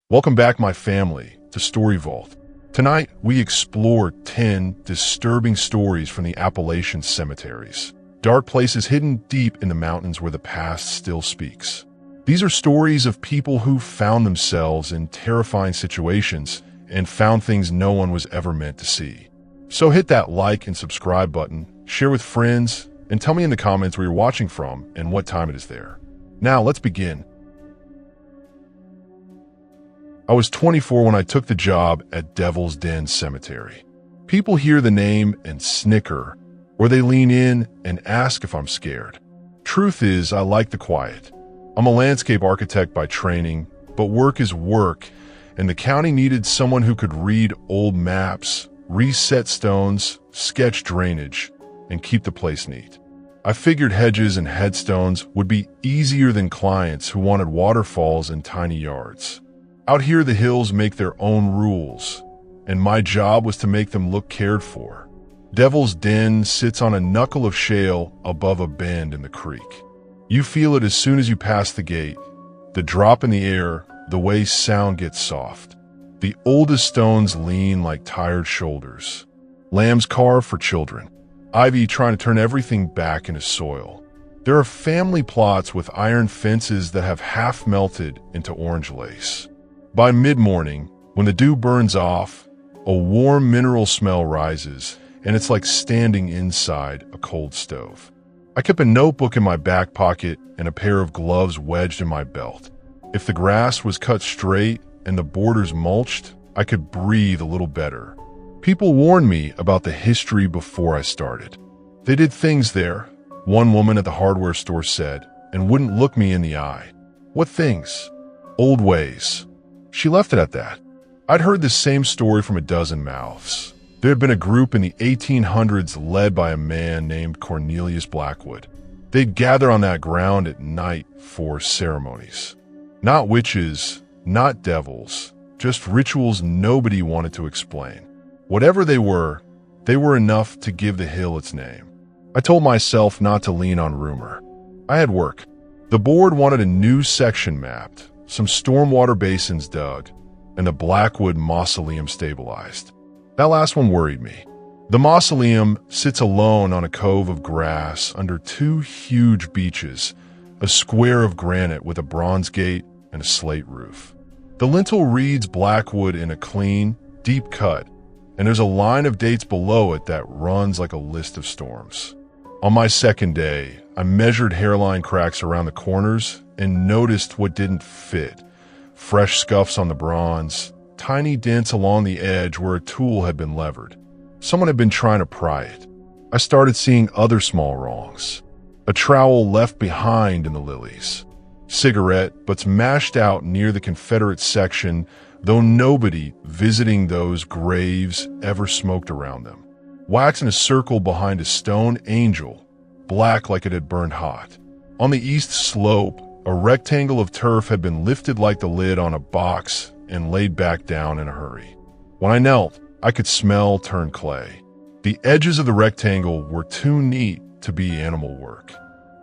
Welcome back, my family, to Story Vault. Tonight, we explore 10 disturbing stories from the Appalachian cemeteries, dark places hidden deep in the mountains where the past still speaks. These are stories of people who found themselves in terrifying situations and found things no one was ever meant to see. So hit that like and subscribe button, share with friends, and tell me in the comments where you're watching from and what time it is there. Now, let's begin. I was 24 when I took the job at Devil's Den Cemetery. People hear the name and snicker, or they lean in and ask if I'm scared. Truth is, I like the quiet. I'm a landscape architect by training, but work is work, and the county needed someone who could read old maps, reset stones, sketch drainage, and keep the place neat. I figured hedges and headstones would be easier than clients who wanted waterfalls and tiny yards. Out here, the hills make their own rules, and my job was to make them look cared for. Devil's Den sits on a knuckle of shale above a bend in the creek. You feel it as soon as you pass the gate. The drop in the air, the way sound gets soft. The oldest stones lean like tired shoulders. Lambs carved for children. Ivy trying to turn everything back into soil. There are family plots with iron fences that have half melted into orange lace. By mid-morning, when the dew burns off, a warm mineral smell rises, and it's like standing inside a cold stove. I kept a notebook in my back pocket and a pair of gloves wedged in my belt. If the grass was cut straight and the borders mulched, I could breathe a little better. People warned me about the history before I started. They did things there, one woman at the hardware store said, and wouldn't look me in the eye. What things? Old ways. She left it at that. I'd heard the same story from a dozen mouths. There had been a group in the 1800s led by a man named Cornelius Blackwood. They'd gather on that ground at night for ceremonies. Not witches, not devils, just rituals nobody wanted to explain. Whatever they were enough to give the hill its name. I told myself not to lean on rumor. I had work. The board wanted a new section mapped, some stormwater basins dug, and the Blackwood mausoleum stabilized. That last one worried me. The mausoleum sits alone on a cove of grass under two huge beeches, a square of granite with a bronze gate and a slate roof. The lintel reads Blackwood in a clean, deep cut, and there's a line of dates below it that runs like a list of storms. On my second day, I measured hairline cracks around the corners and noticed what didn't fit. Fresh scuffs on the bronze, tiny dents along the edge where a tool had been levered. Someone had been trying to pry it. I started seeing other small wrongs. A trowel left behind in the lilies. Cigarette butts mashed out near the Confederate section, though nobody visiting those graves ever smoked around them. Wax in a circle behind a stone angel, black like it had burned hot. On the east slope, a rectangle of turf had been lifted like the lid on a box and laid back down in a hurry. When I knelt, I could smell turned clay. The edges of the rectangle were too neat to be animal work.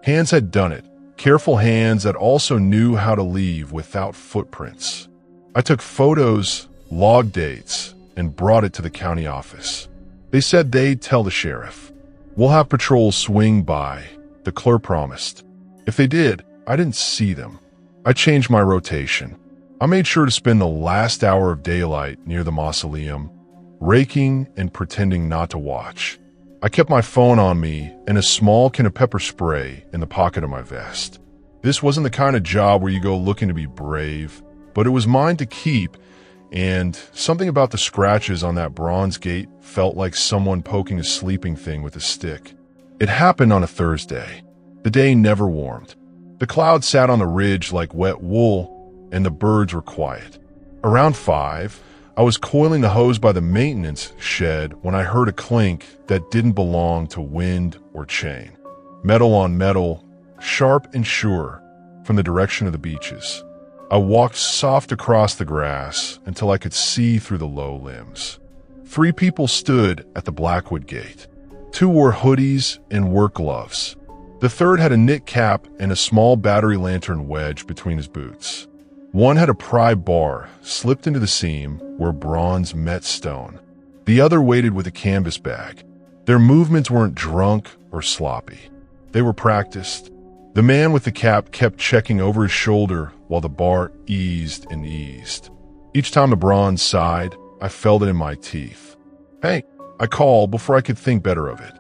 Hands had done it, careful hands that also knew how to leave without footprints. I took photos, log dates, and brought it to the county office. They said they'd tell the sheriff. We'll have patrols swing by, the clerk promised. If they did, I didn't see them. I changed my rotation. I made sure to spend the last hour of daylight near the mausoleum, raking and pretending not to watch. I kept my phone on me and a small can of pepper spray in the pocket of my vest. This wasn't the kind of job where you go looking to be brave, but it was mine to keep, and something about the scratches on that bronze gate felt like someone poking a sleeping thing with a stick. It happened on a Thursday. The day never warmed. The clouds sat on the ridge like wet wool, and the birds were quiet. Around 5, I was coiling the hose by the maintenance shed when I heard a clink that didn't belong to wind or chain. Metal on metal, sharp and sure, from the direction of the beaches. I walked soft across the grass until I could see through the low limbs. 3 people stood at the Blackwood gate. 2 wore hoodies and work gloves. The third had a knit cap and a small battery lantern wedged between his boots. One had a pry bar slipped into the seam where bronze met stone. The other waited with a canvas bag. Their movements weren't drunk or sloppy. They were practiced. The man with the cap kept checking over his shoulder while the bar eased and eased. Each time the bronze sighed, I felt it in my teeth. "Hey," I called before I could think better of it.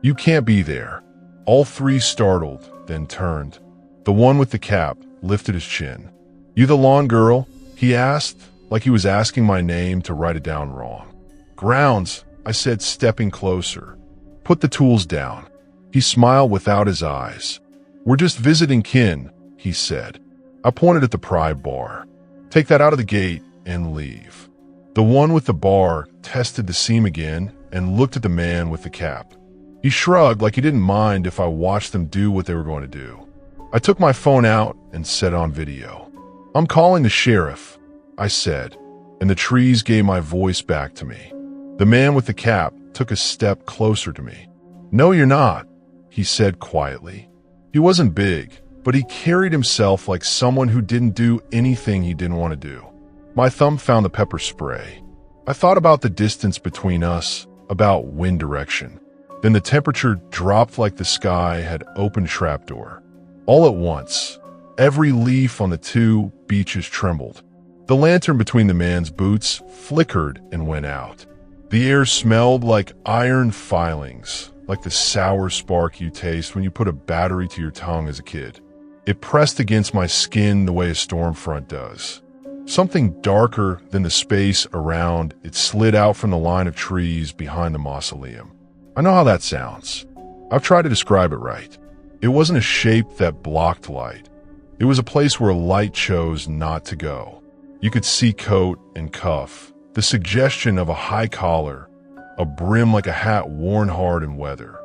"You can't be there." All three startled, then turned. The one with the cap lifted his chin. "You the lawn girl?" he asked, like he was asking my name to write it down wrong. "Grounds," I said, stepping closer. "Put the tools down." He smiled without his eyes. "We're just visiting kin," he said. I pointed at the pry bar. "Take that out of the gate and leave." The one with the bar tested the seam again and looked at the man with the cap. He shrugged like he didn't mind if I watched them do what they were going to do. I took my phone out and set it on video. "I'm calling the sheriff," I said, and the trees gave my voice back to me. The man with the cap took a step closer to me. "No, you're not," he said quietly. He wasn't big, but he carried himself like someone who didn't do anything he didn't want to do. My thumb found the pepper spray. I thought about the distance between us, about wind direction. Then the temperature dropped like the sky had opened a trapdoor. All at once, every leaf on the two beaches trembled. The lantern between the man's boots flickered and went out. The air smelled like iron filings, like the sour spark you taste when you put a battery to your tongue as a kid. It pressed against my skin the way a storm front does. Something darker than the space around it slid out from the line of trees behind the mausoleum. I know how that sounds. I've tried to describe it right. It wasn't a shape that blocked light. It was a place where light chose not to go. You could see coat and cuff, the suggestion of a high collar, a brim like a hat worn hard in weather.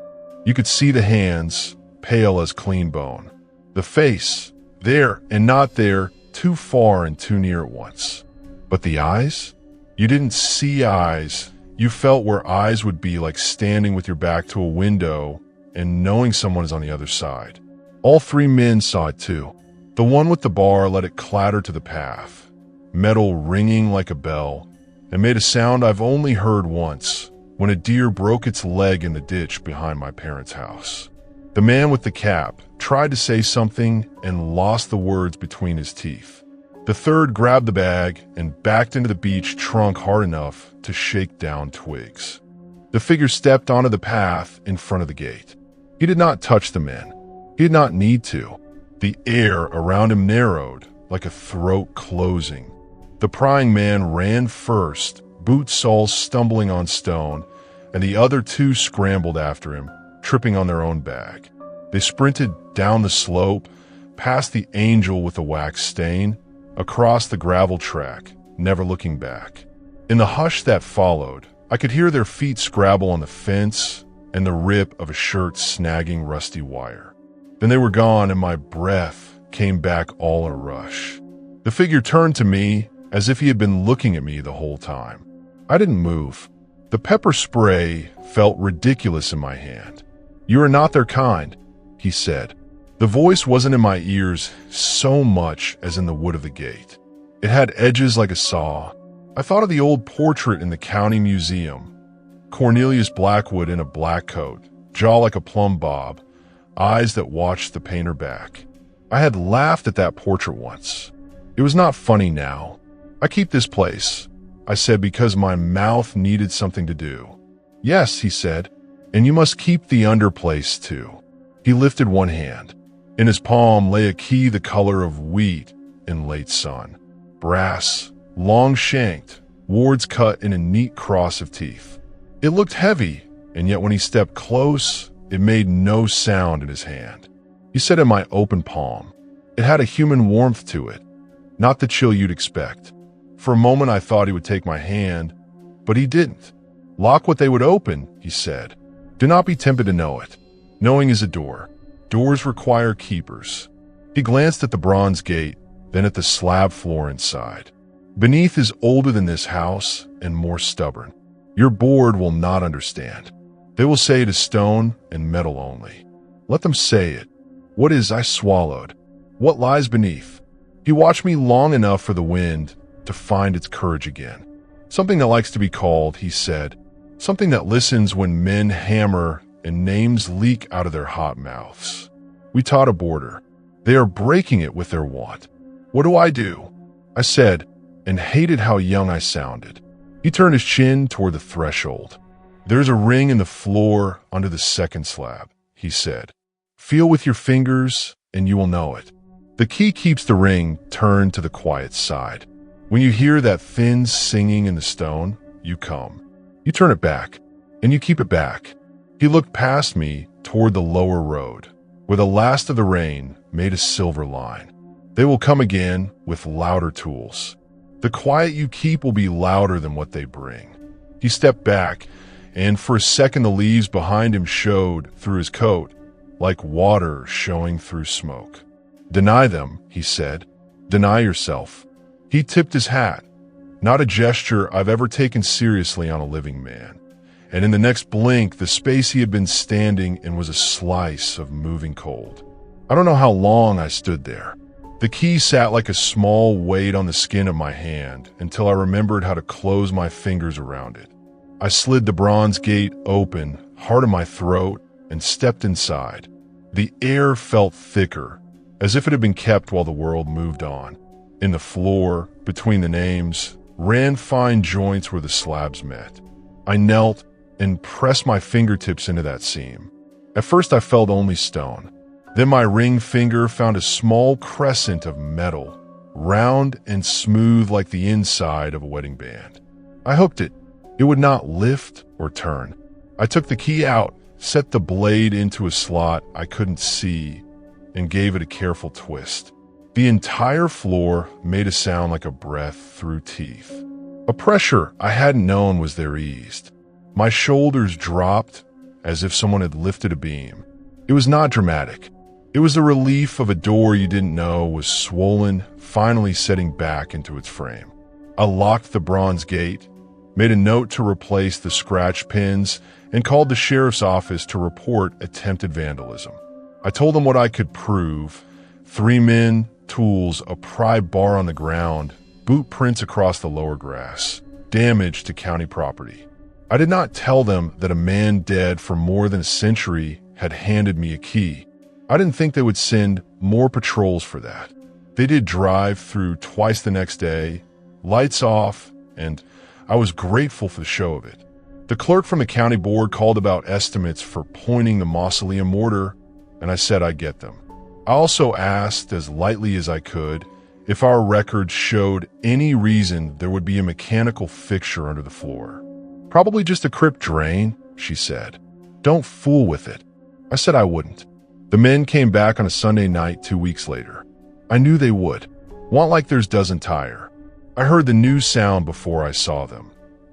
You could see the hands, pale as clean bone. The face, there and not there, too far and too near at once. But the eyes? You didn't see eyes. You felt where eyes would be, like standing with your back to a window and knowing someone is on the other side. All three men saw it too. The one with the bar let it clatter to the path, metal ringing like a bell, and made a sound I've only heard once, when a deer broke its leg in the ditch behind my parents' house. The man with the cap tried to say something and lost the words between his teeth. The third grabbed the bag and backed into the beech trunk hard enough to shake down twigs. The figure stepped onto the path in front of the gate. He did not touch the men. He did not need to. The air around him narrowed like a throat closing. The prying man ran first, boot soles stumbling on stone, and the other two scrambled after him, tripping on their own bag. They sprinted down the slope, past the angel with the wax stain, across the gravel track, never looking back. In the hush that followed, I could hear their feet scrabble on the fence and the rip of a shirt snagging rusty wire. Then they were gone, and my breath came back all in a rush. The figure turned to me as if he had been looking at me the whole time. I didn't move. The pepper spray felt ridiculous in my hand. "You are not their kind," he said. The voice wasn't in my ears so much as in the wood of the gate. It had edges like a saw. I thought of the old portrait in the county museum. Cornelius Blackwood in a black coat, jaw like a plumb bob, eyes that watched the painter back. I had laughed at that portrait once. It was not funny now. "I keep this place," I said, because my mouth needed something to do. "Yes," he said, "and you must keep the underplace too." He lifted one hand. In his palm lay a key the color of wheat in late sun. Brass, long-shanked, wards cut in a neat cross of teeth. It looked heavy, and yet when he stepped close, it made no sound in his hand. He said in my open palm. It had a human warmth to it, not the chill you'd expect. For a moment I thought he would take my hand, but he didn't. "Lock what they would open," he said. "Do not be tempted to know it. Knowing is a door. Doors require keepers." He glanced at the bronze gate, then at the slab floor inside. "Beneath is older than this house and more stubborn. Your board will not understand. They will say it is stone and metal only. Let them say it. What is?" I swallowed. "What lies beneath?" He watched me long enough for the wind to find its courage again. Something that likes to be called, he said. Something that listens when men hammer and names leak out of their hot mouths. We taught a border. They are breaking it with their want. What do? I said, and hated how young I sounded. He turned his chin toward the threshold. There's a ring in the floor under the second slab, he said. Feel with your fingers and you will know it. The key keeps the ring turned to the quiet side. When you hear that thin singing in the stone, you come. You turn it back, and you keep it back. He looked past me toward the lower road, where the last of the rain made a silver line. They will come again with louder tools. The quiet you keep will be louder than what they bring. He stepped back, and for a second the leaves behind him showed through his coat, like water showing through smoke. Deny them, he said. Deny yourself. He tipped his hat, not a gesture I've ever taken seriously on a living man. And in the next blink, the space he had been standing in was a slice of moving cold. I don't know how long I stood there. The key sat like a small weight on the skin of my hand until I remembered how to close my fingers around it. I slid the bronze gate open, hard in my throat, and stepped inside. The air felt thicker, as if it had been kept while the world moved on. In the floor, between the names, ran fine joints where the slabs met. I knelt and pressed my fingertips into that seam. At first I felt only stone. Then my ring finger found a small crescent of metal, round and smooth like the inside of a wedding band. I hooked it. It would not lift or turn. I took the key out, set the blade into a slot I couldn't see, and gave it a careful twist. The entire floor made a sound like a breath through teeth. A pressure I hadn't known was there eased. My shoulders dropped as if someone had lifted a beam. It was not dramatic. It was the relief of a door you didn't know was swollen, finally setting back into its frame. I locked the bronze gate, made a note to replace the scratch pins, and called the sheriff's office to report attempted vandalism. I told them what I could prove: 3 men, tools, a pry bar on the ground, boot prints across the lower grass, damage to county property. I did not tell them that a man dead for more than a century had handed me a key. I didn't think they would send more patrols for that. They did drive through twice the next day, lights off, and I was grateful for the show of it. The clerk from the county board called about estimates for pointing the mausoleum mortar, and I said I'd get them. I also asked, as lightly as I could, if our records showed any reason there would be a mechanical fixture under the floor. Probably just a crypt drain, she said. Don't fool with it. I said I wouldn't. The men came back on a Sunday night 2 weeks later. I knew they would. Want like there's doesn't tire. I heard the new sound before I saw them.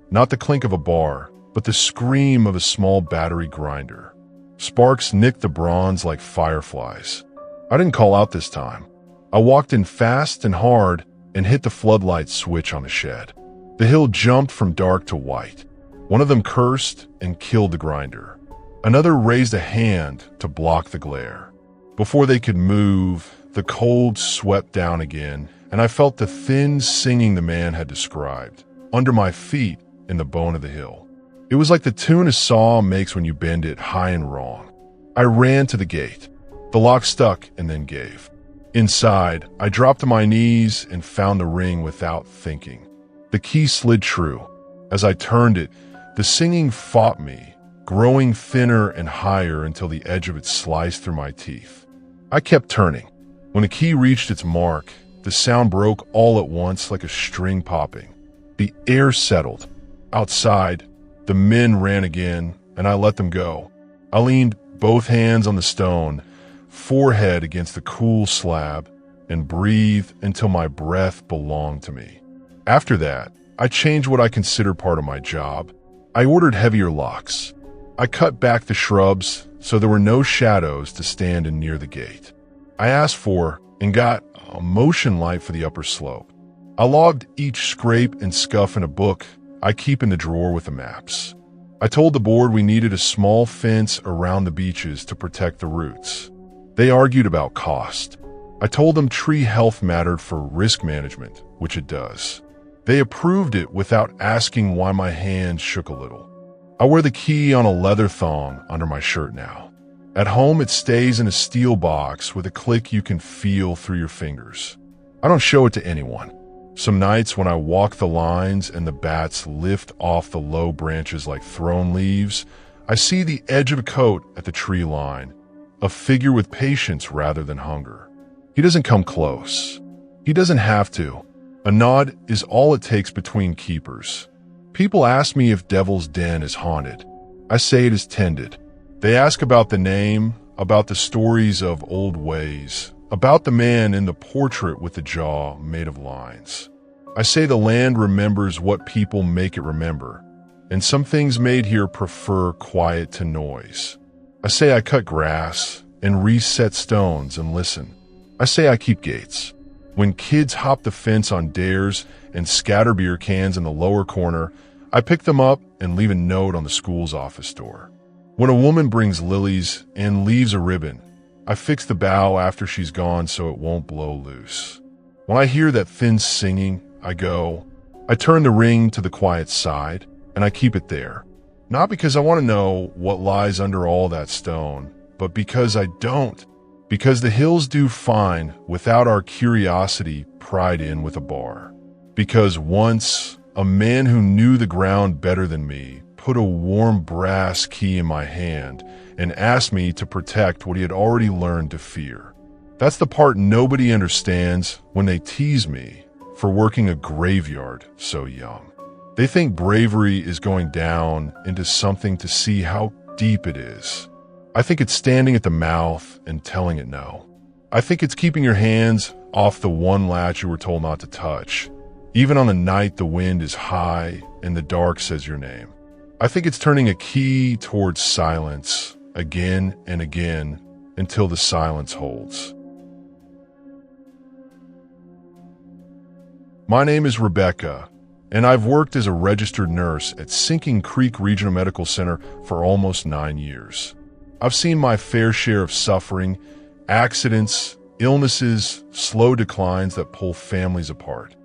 Not the clink of a bar, but the scream of a small battery grinder. Sparks nicked the bronze like fireflies. I didn't call out this time. I walked in fast and hard and hit the floodlight switch on the shed. The hill jumped from dark to white. One of them cursed and killed the grinder. Another raised a hand to block the glare. Before they could move, the cold swept down again, and I felt the thin singing the man had described, under my feet in the bone of the hill. It was like the tune a saw makes when you bend it high and wrong. I ran to the gate. The lock stuck and then gave. Inside, I dropped to my knees and found the ring without thinking. The key slid true. As I turned it, the singing fought me, growing thinner and higher until the edge of it sliced through my teeth. I kept turning. When the key reached its mark, the sound broke all at once like a string popping. The air settled. Outside, the men ran again, and I let them go. I leaned both hands on the stone, forehead against the cool slab, and breathed until my breath belonged to me. After that, I changed what I considered part of my job. I ordered heavier locks. I cut back the shrubs so there were no shadows to stand in near the gate. I asked for and got a motion light for the upper slope. I logged each scrape and scuff in a book I keep in the drawer with the maps. I told the board we needed a small fence around the beaches to protect the roots. They argued about cost. I told them tree health mattered for risk management, which it does. They approved it without asking why my hands shook a little. I wear the key on a leather thong under my shirt now. At home, it stays in a steel box with a click you can feel through your fingers. I don't show it to anyone. Some nights when I walk the lines and the bats lift off the low branches like thrown leaves, I see the edge of a coat at the tree line, a figure with patience rather than hunger. He doesn't come close. He doesn't have to. A nod is all it takes between keepers. People ask me if Devil's Den is haunted. I say it is tended. They ask about the name, about the stories of old ways, about the man in the portrait with the jaw made of lines. I say the land remembers what people make it remember, and some things made here prefer quiet to noise. I say I cut grass and reset stones and listen. I say I keep gates. When kids hop the fence on dares and scatter beer cans in the lower corner, I pick them up and leave a note on the school's office door. When a woman brings lilies and leaves a ribbon, I fix the bough after she's gone so it won't blow loose. When I hear that thin singing, I turn the ring to the quiet side, and I keep it there. Not because I want to know what lies under all that stone, but because I don't. Because the hills do fine without our curiosity pried in with a bar. Because once, a man who knew the ground better than me put a warm brass key in my hand and asked me to protect what he had already learned to fear. That's the part nobody understands when they tease me for working a graveyard so young. They think bravery is going down into something to see how deep it is. I think it's standing at the mouth and telling it no. I think it's keeping your hands off the one latch you were told not to touch, even on the night the wind is high and the dark says your name. I think it's turning a key towards silence again and again until the silence holds. My name is Rebecca, and I've worked as a registered nurse at Sinking Creek Regional Medical Center for almost 9 years. I've seen my fair share of suffering, accidents, illnesses, slow declines that pull families apart.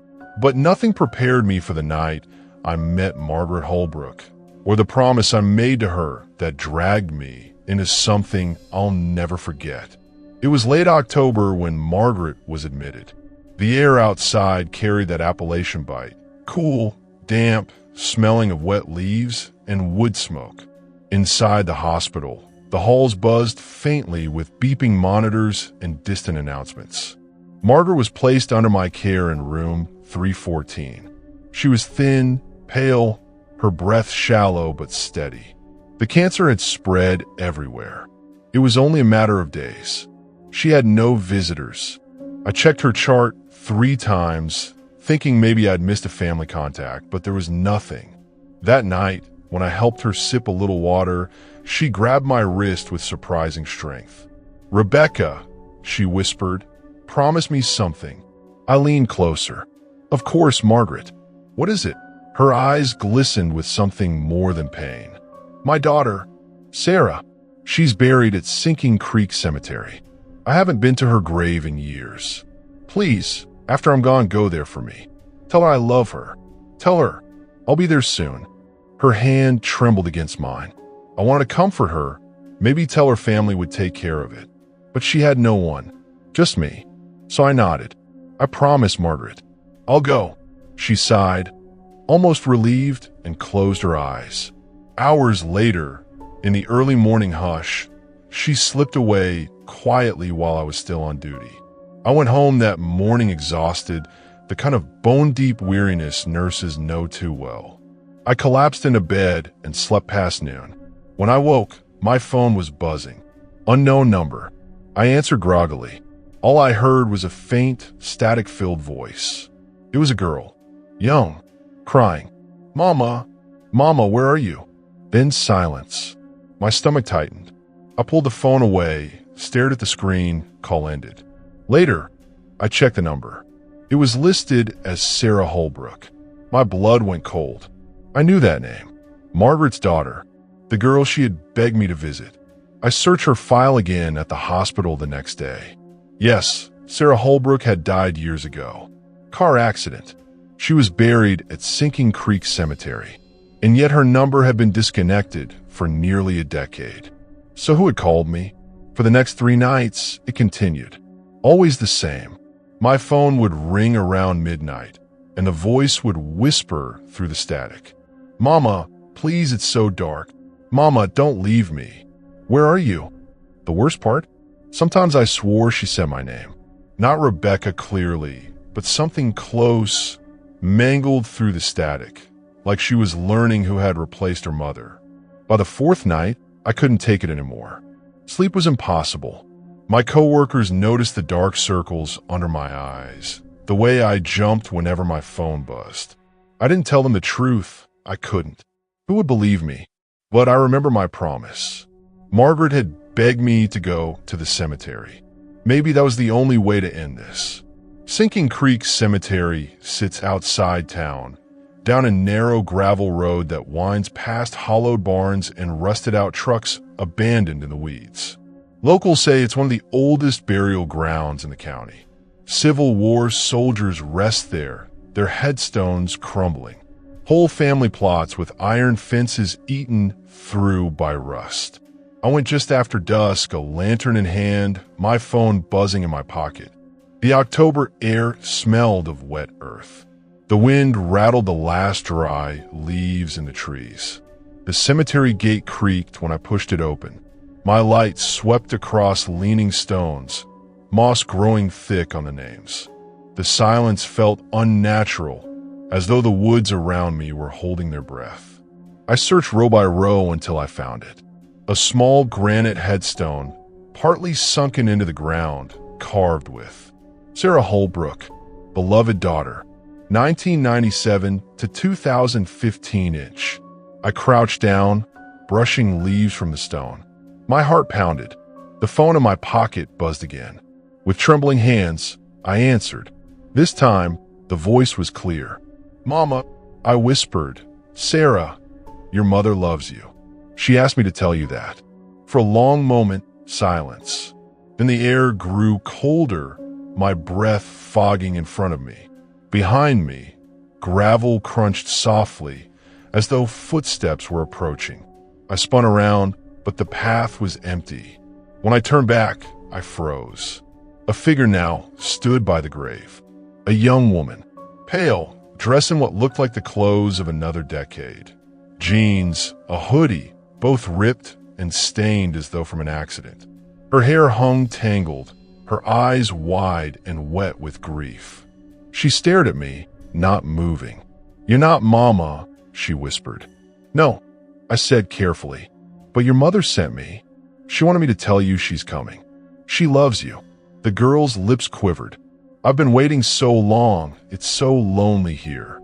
But nothing prepared me for the night I met Margaret Holbrook, or the promise I made to her that dragged me into something I'll never forget. It was late October when Margaret was admitted. The air outside carried that Appalachian bite, cool, damp, smelling of wet leaves and wood smoke. Inside the hospital, the halls buzzed faintly with beeping monitors and distant announcements. Margaret was placed under my care in room 314. She was thin, pale, her breath shallow but steady. The cancer had spread everywhere. It was only a matter of days. She had no visitors. I checked her chart 3 times, thinking maybe I'd missed a family contact, but there was nothing. That night, when I helped her sip a little water, she grabbed my wrist with surprising strength. "Rebecca," she whispered, "promise me something." I leaned closer. "Of course, Margaret. What is it?" Her eyes glistened with something more than pain. "My daughter, Sarah. She's buried at Sinking Creek Cemetery. I haven't been to her grave in years. Please, after I'm gone, go there for me. Tell her I love her. Tell her I'll be there soon." Her hand trembled against mine. I wanted to comfort her, maybe tell her family would take care of it. But she had no one, just me. So I nodded. "I promise, Margaret. I'll go." She sighed, almost relieved, and closed her eyes. Hours later, in the early morning hush, she slipped away quietly while I was still on duty. I went home that morning exhausted, the kind of bone-deep weariness nurses know too well. I collapsed into bed and slept past noon. When I woke, my phone was buzzing. Unknown number. I answered groggily. All I heard was a faint, static-filled voice. It was a girl, young, crying. "Mama, Mama, where are you?" Then silence. My stomach tightened. I pulled the phone away, stared at the screen, call ended. Later, I checked the number. It was listed as Sarah Holbrook. My blood went cold. I knew that name. Margaret's daughter, the girl she had begged me to visit. I searched her file again at the hospital the next day. Yes, Sarah Holbrook had died years ago. Car accident. She was buried at Sinking Creek Cemetery, and yet her number had been disconnected for nearly a decade. So who had called me? For the next 3 nights, it continued. Always the same. My phone would ring around midnight, and the voice would whisper through the static. "Mama, please, it's so dark. Mama, don't leave me. Where are you?" The worst part? Sometimes I swore she said my name. Not Rebecca clearly, but something close, mangled through the static, like she was learning who had replaced her mother. By the 4th night, I couldn't take it anymore. Sleep was impossible. My coworkers noticed the dark circles under my eyes, the way I jumped whenever my phone buzzed. I didn't tell them the truth. I couldn't. Who would believe me? But I remember my promise. Margaret had begged me to go to the cemetery. Maybe that was the only way to end this. Sinking Creek Cemetery sits outside town, down a narrow gravel road that winds past hollowed barns and rusted-out trucks abandoned in the weeds. Locals say it's one of the oldest burial grounds in the county. Civil War soldiers rest there, their headstones crumbling. Whole family plots with iron fences eaten through by rust. I went just after dusk, a lantern in hand, my phone buzzing in my pocket. The October air smelled of wet earth. The wind rattled the last dry leaves in the trees. The cemetery gate creaked when I pushed it open. My light swept across leaning stones, moss growing thick on the names. The silence felt unnatural, as though the woods around me were holding their breath. I searched row by row until I found it. A small granite headstone, partly sunken into the ground, carved with Sarah Holbrook, beloved daughter, 1997 to 2015 inch. I crouched down, brushing leaves from the stone. My heart pounded. The phone in my pocket buzzed again. With trembling hands, I answered. This time, the voice was clear. "Mama," I whispered. "Sarah, your mother loves you. She asked me to tell you that." For a long moment, silence. Then the air grew colder, my breath fogging in front of me. Behind me, gravel crunched softly, as though footsteps were approaching. I spun around, but the path was empty. When I turned back, I froze. A figure now stood by the grave. A young woman, pale, dressed in what looked like the clothes of another decade. Jeans, a hoodie, both ripped and stained as though from an accident. Her hair hung tangled, her eyes wide and wet with grief. She stared at me, not moving. "You're not Mama," she whispered. "No," I said carefully. "But your mother sent me. She wanted me to tell you she's coming. She loves you." The girl's lips quivered. "I've been waiting so long. It's so lonely here."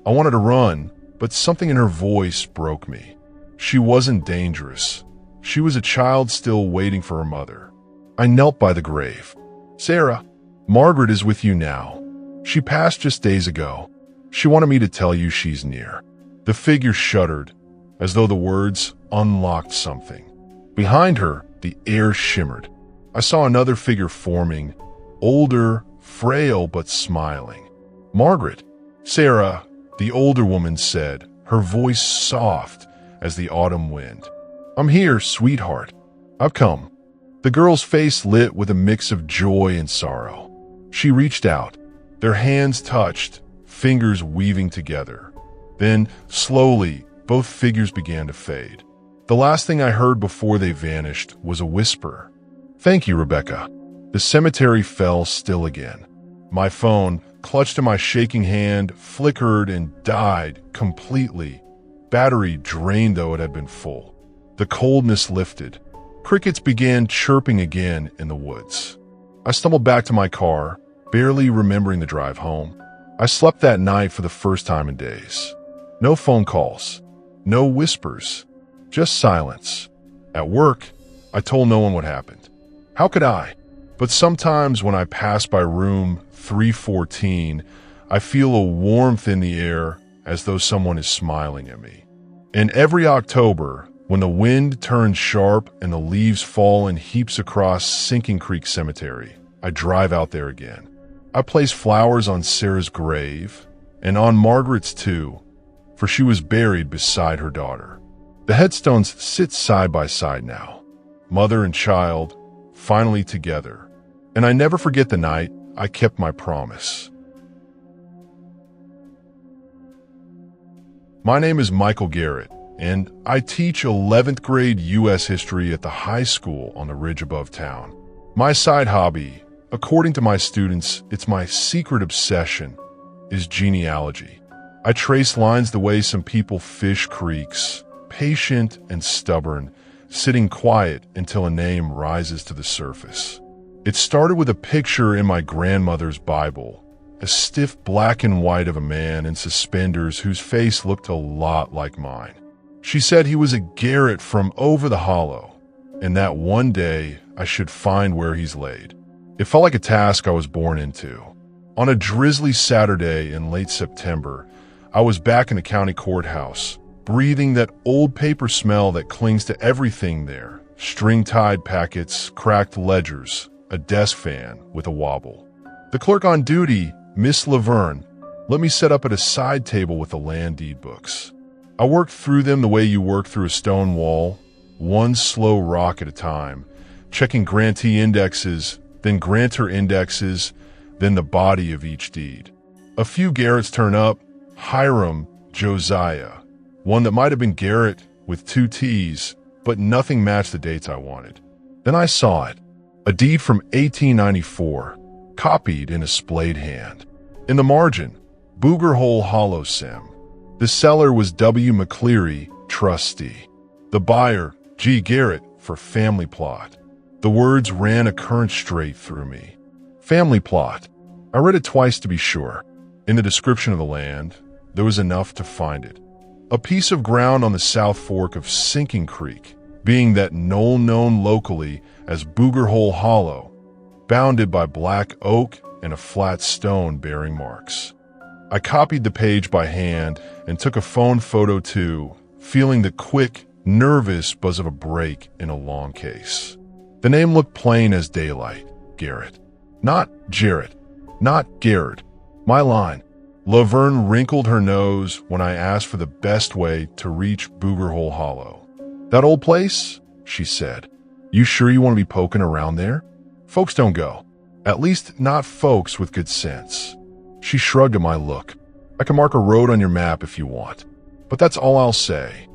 I wanted to run, but something in her voice broke me. She wasn't dangerous. She was a child still waiting for her mother. I knelt by the grave. "Sarah, Margaret is with you now. She passed just days ago. She wanted me to tell you she's near." The figure shuddered, as though the words unlocked something. Behind her, the air shimmered. I saw another figure forming, older, frail but smiling. "Margaret." "Sarah," the older woman said, her voice soft as the autumn wind. "I'm here, sweetheart. I've come." The girl's face lit with a mix of joy and sorrow. She reached out. Their hands touched, fingers weaving together. Then, slowly, both figures began to fade. The last thing I heard before they vanished was a whisper. "Thank you, Rebecca." The cemetery fell still again. My phone, clutched in my shaking hand, flickered and died completely. Battery drained though it had been full. The coldness lifted. Crickets began chirping again in the woods. I stumbled back to my car, barely remembering the drive home. I slept that night for the first time in days. No phone calls, no whispers, just silence. At work, I told no one what happened. How could I? But sometimes when I pass by room 314, I feel a warmth in the air as though someone is smiling at me. And every October, when the wind turns sharp and the leaves fall in heaps across Sinking Creek Cemetery, I drive out there again. I place flowers on Sarah's grave, and on Margaret's too, for she was buried beside her daughter. The headstones sit side by side now, mother and child, finally together. And I never forget the night I kept my promise. My name is Michael Garrett, and I teach 11th grade U.S. history at the high school on the ridge above town. My side hobby, according to my students, it's my secret obsession, is genealogy. I trace lines the way some people fish creeks, patient and stubborn, sitting quiet until a name rises to the surface. It started with a picture in my grandmother's Bible, a stiff black and white of a man in suspenders whose face looked a lot like mine. She said he was a Garrett from over the hollow, and that one day I should find where he's laid. It felt like a task I was born into. On a drizzly Saturday in late September, I was back in the county courthouse, breathing that old paper smell that clings to everything there. String-tied packets, cracked ledgers, a desk fan with a wobble. The clerk on duty, Miss Laverne, let me set up at a side table with the land deed books. I worked through them the way you work through a stone wall, one slow rock at a time, checking grantee indexes, then grantor indexes, then the body of each deed. A few Garretts turn up, Hiram, Josiah, one that might have been Garrett with 2 T's, but nothing matched the dates I wanted. Then I saw it, a deed from 1894, copied in a splayed hand. In the margin, Booger Hole Hollow Sim. The seller was W. McCleary, trustee. The buyer, G. Garrett, for family plot. The words ran a current straight through me. Family plot. I read it twice to be sure. In the description of the land, there was enough to find it. A piece of ground on the South Fork of Sinking Creek, being that knoll known locally as Booger Hole Hollow, bounded by black oak and a flat stone bearing marks. I copied the page by hand and took a phone photo too, feeling the quick, nervous buzz of a break in a long case. The name looked plain as daylight, Garrett. Not Jarrett, not Garrett. My line. Laverne wrinkled her nose when I asked for the best way to reach Booger Hole Hollow. That old place? She said. You sure you want to be poking around there? Folks don't go. At least not folks with good sense. She shrugged at my look. I can mark a road on your map if you want, but that's all I'll say.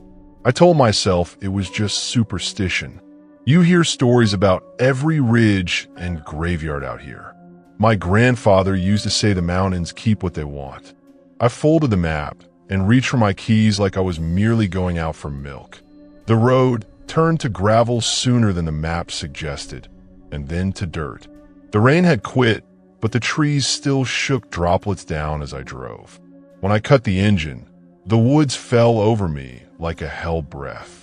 I told myself it was just superstition. You hear stories about every ridge and graveyard out here. My grandfather used to say the mountains keep what they want. I folded the map and reached for my keys like I was merely going out for milk. The road turned to gravel sooner than the map suggested, and then to dirt. The rain had quit, but the trees still shook droplets down as I drove. When I cut the engine, the woods fell over me like a hell breath.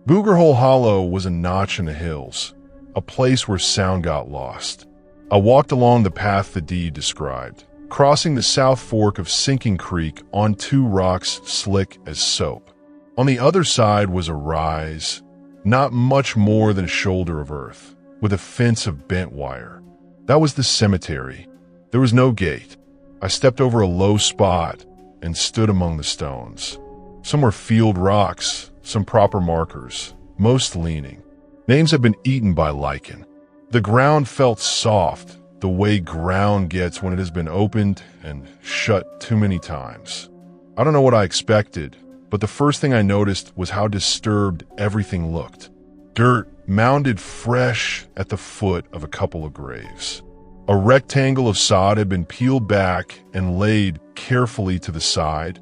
Booger Hole Hollow was a notch in the hills, a place where sound got lost. I walked along the path the deed described, crossing the South Fork of Sinking Creek on 2 rocks slick as soap. On the other side was a rise, not much more than a shoulder of earth, with a fence of bent wire. That was the cemetery. There was no gate. I stepped over a low spot and stood among the stones. Some were field rocks, some proper markers, most leaning. Names had been eaten by lichen. The ground felt soft, the way ground gets when it has been opened and shut too many times. I don't know what I expected, but the first thing I noticed was how disturbed everything looked. Dirt mounded fresh at the foot of a couple of graves. A rectangle of sod had been peeled back and laid carefully to the side,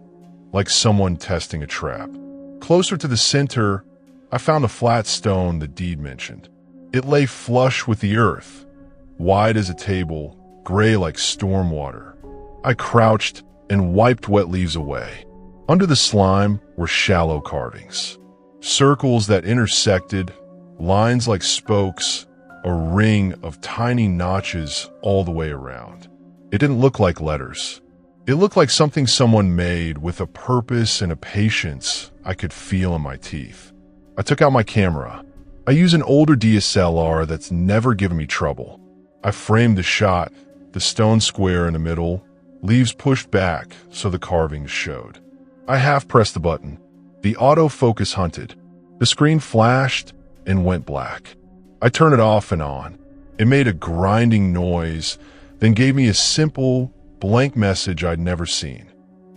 like someone testing a trap. Closer to the center, I found a flat stone the deed mentioned. It lay flush with the earth, wide as a table, gray like storm water. I crouched and wiped wet leaves away. Under the slime were shallow carvings, circles that intersected, lines like spokes, a ring of tiny notches all the way around. It didn't look like letters. It looked like something someone made with a purpose and a patience I could feel in my teeth. I took out my camera. I use an older DSLR that's never given me trouble. I framed the shot, the stone square in the middle, leaves pushed back so the carvings showed. I half-pressed the button. The autofocus hunted. The screen flashed and went black. I turned it off and on. It made a grinding noise, then gave me a simple, blank message I'd never seen.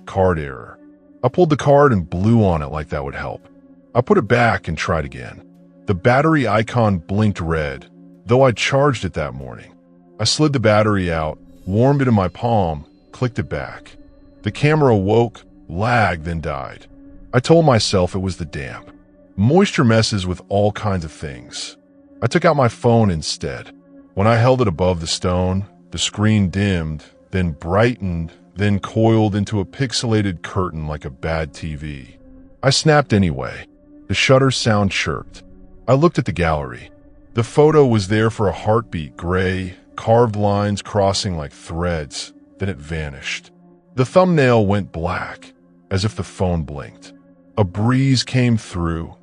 Card error. I pulled the card and blew on it like that would help. I put it back and tried again. The battery icon blinked red, though I'd charged it that morning. I slid the battery out, warmed it in my palm, clicked it back. The camera woke, lagged, then died. I told myself it was the damp. Moisture messes with all kinds of things. I took out my phone instead. When I held it above the stone, the screen dimmed, then brightened, then coiled into a pixelated curtain like a bad TV. I snapped anyway. The shutter sound chirped. I looked at the gallery. The photo was there for a heartbeat, gray, carved lines crossing like threads, then it vanished. The thumbnail went black, as if the phone blinked. A breeze came through,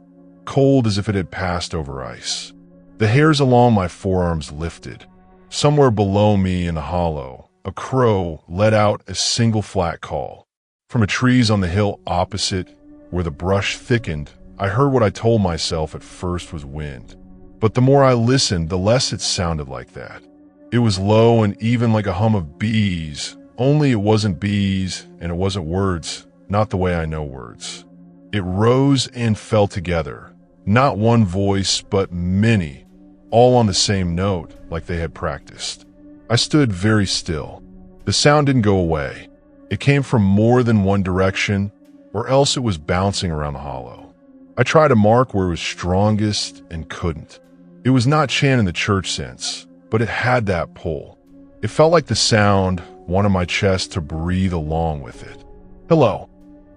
cold as if it had passed over ice. The hairs along my forearms lifted. Somewhere below me in the hollow, a crow let out a single flat call. From the trees on the hill opposite, where the brush thickened, I heard what I told myself at first was wind. But the more I listened, the less it sounded like that. It was low and even like a hum of bees, only it wasn't bees and it wasn't words, not the way I know words. It rose and fell together, not one voice, but many, all on the same note, like they had practiced. I stood very still. The sound didn't go away. It came from more than one direction, or else it was bouncing around the hollow. I tried to mark where it was strongest and couldn't. It was not chant in the church sense, but it had that pull. It felt like the sound wanted my chest to breathe along with it. "Hello,"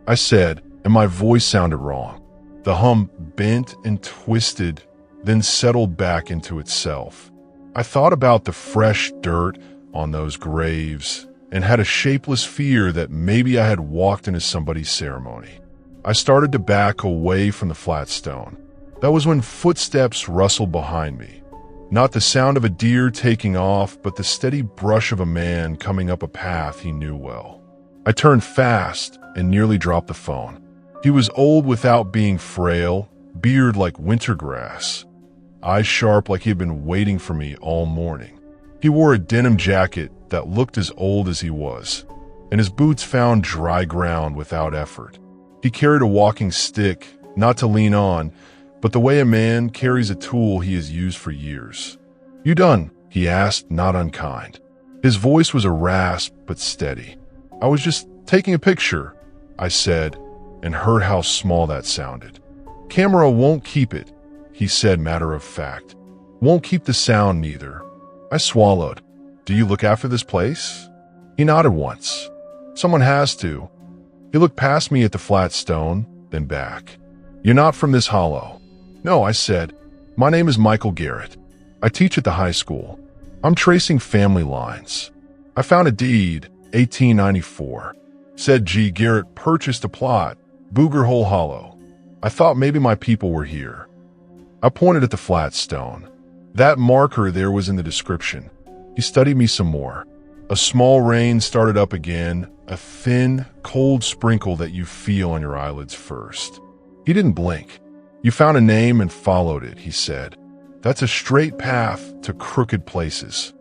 I said, and my voice sounded wrong. The hum bent and twisted, then settled back into itself. I thought about the fresh dirt on those graves and had a shapeless fear that maybe I had walked into somebody's ceremony. I started to back away from the flat stone. That was when footsteps rustled behind me. Not the sound of a deer taking off, but the steady brush of a man coming up a path he knew well. I turned fast and nearly dropped the phone. He was old without being frail, beard like winter grass, eyes sharp like he had been waiting for me all morning. He wore a denim jacket that looked as old as he was, and his boots found dry ground without effort. He carried a walking stick, not to lean on, but the way a man carries a tool he has used for years. "You done?" he asked, not unkind. His voice was a rasp, but steady. "I was just taking a picture," I said, and heard how small that sounded. "Camera won't keep it," he said, matter of fact. "Won't keep the sound neither." I swallowed. "Do you look after this place?" He nodded once. "Someone has to." He looked past me at the flat stone, then back. "You're not from this hollow." "No," I said. "My name is Michael Garrett. I teach at the high school. I'm tracing family lines. I found a deed, 1894. Said G. Garrett purchased a plot, Booger Hole Hollow. I thought maybe my people were here." I pointed at the flat stone. That marker there was in the description. He studied me some more. A small rain started up again, a thin, cold sprinkle that you feel on your eyelids first. He didn't blink. "You found a name and followed it," he said. "That's a straight path to crooked places."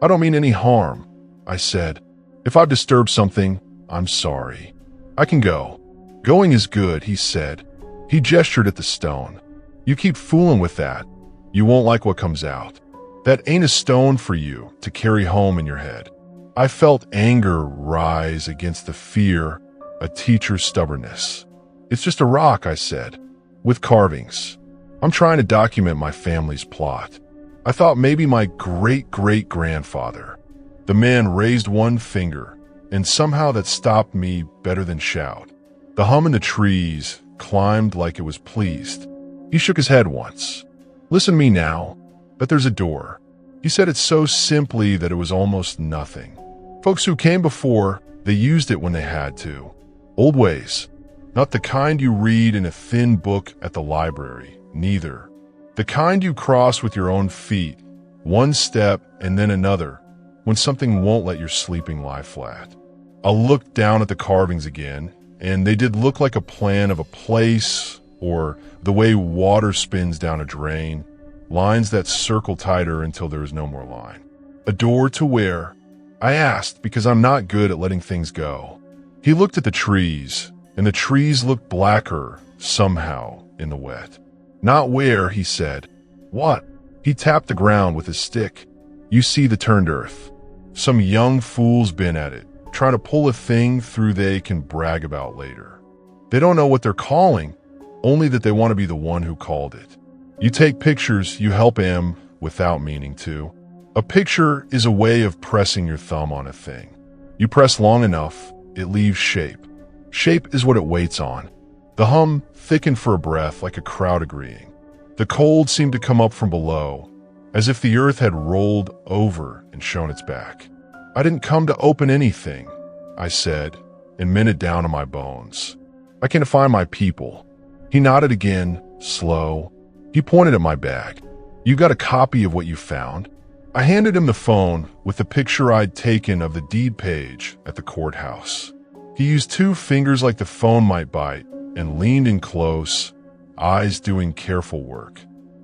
"I don't mean any harm," I said. "If I've disturbed something, I'm sorry. I can go." "Going is good," he said. He gestured at the stone. "You keep fooling with that, you won't like what comes out. That ain't a stone for you to carry home in your head." I felt anger rise against the fear, a teacher's stubbornness. "It's just a rock," I said, "with carvings. I'm trying to document my family's plot. I thought maybe my great-great-grandfather." The man raised one finger, and somehow that stopped me better than shout. The hum in the trees climbed like it was pleased. He shook his head once. "Listen to me now, but there's a door." He said it so simply that it was almost nothing. "Folks who came before, they used it when they had to. Old ways. Not the kind you read in a thin book at the library, neither. The kind you cross with your own feet, One step and then another, when something won't let your sleeping lie flat. I looked down at the carvings again, and they did look like a plan of a place, or the way water spins down a drain, lines that circle tighter until there is no more line. A door to where? I asked, because I'm not good at letting things go. He looked at the trees, and the trees looked blacker, somehow, in the wet. Not where, he said. What? He tapped the ground with his stick. You see the turned earth. Some young fool's been at it, trying to pull a thing through they can brag about later. They don't know what they're calling, only that they want to be the one who called it. You take pictures, you help him without meaning to. A picture is a way of pressing your thumb on a thing. You press long enough, it leaves shape. Shape is what it waits on. The hum thickened for a breath like a crowd agreeing. The cold seemed to come up from below, as if the earth had rolled over and shown its back. I didn't come to open anything, I said, and meant it down to my bones. I can find my people. He nodded again, slow. He pointed at my bag. You got a copy of what you found? I handed him the phone with the picture I'd taken of the deed page at the courthouse. He used 2 fingers like the phone might bite and leaned in close, eyes doing careful work.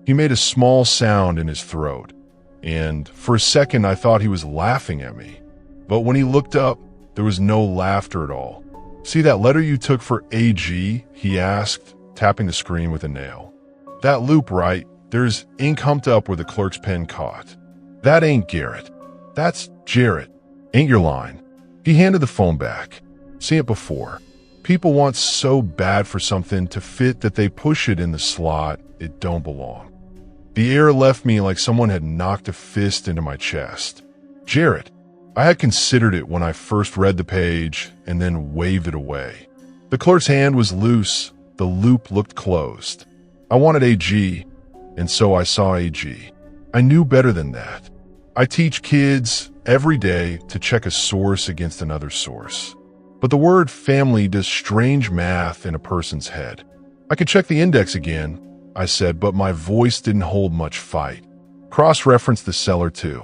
He made a small sound in his throat, and for a second I thought he was laughing at me. But when he looked up, there was no laughter at all. See that letter you took for AG? He asked, tapping the screen with a nail. That loop, right? There's ink humped up where the clerk's pen caught. That ain't Garrett. That's Jarrett. Ain't your line. He handed the phone back. Seen it before. People want so bad for something to fit that they push it in the slot it don't belong. The air left me like someone had knocked a fist into my chest. Jarrett. I had considered it when I first read the page and then waved it away. The clerk's hand was loose. The loop looked closed. I wanted AG, and so I saw AG. I knew better than that. I teach kids every day to check a source against another source. But the word family does strange math in a person's head. I could check the index again, I said, but my voice didn't hold much fight. Cross-reference the seller too.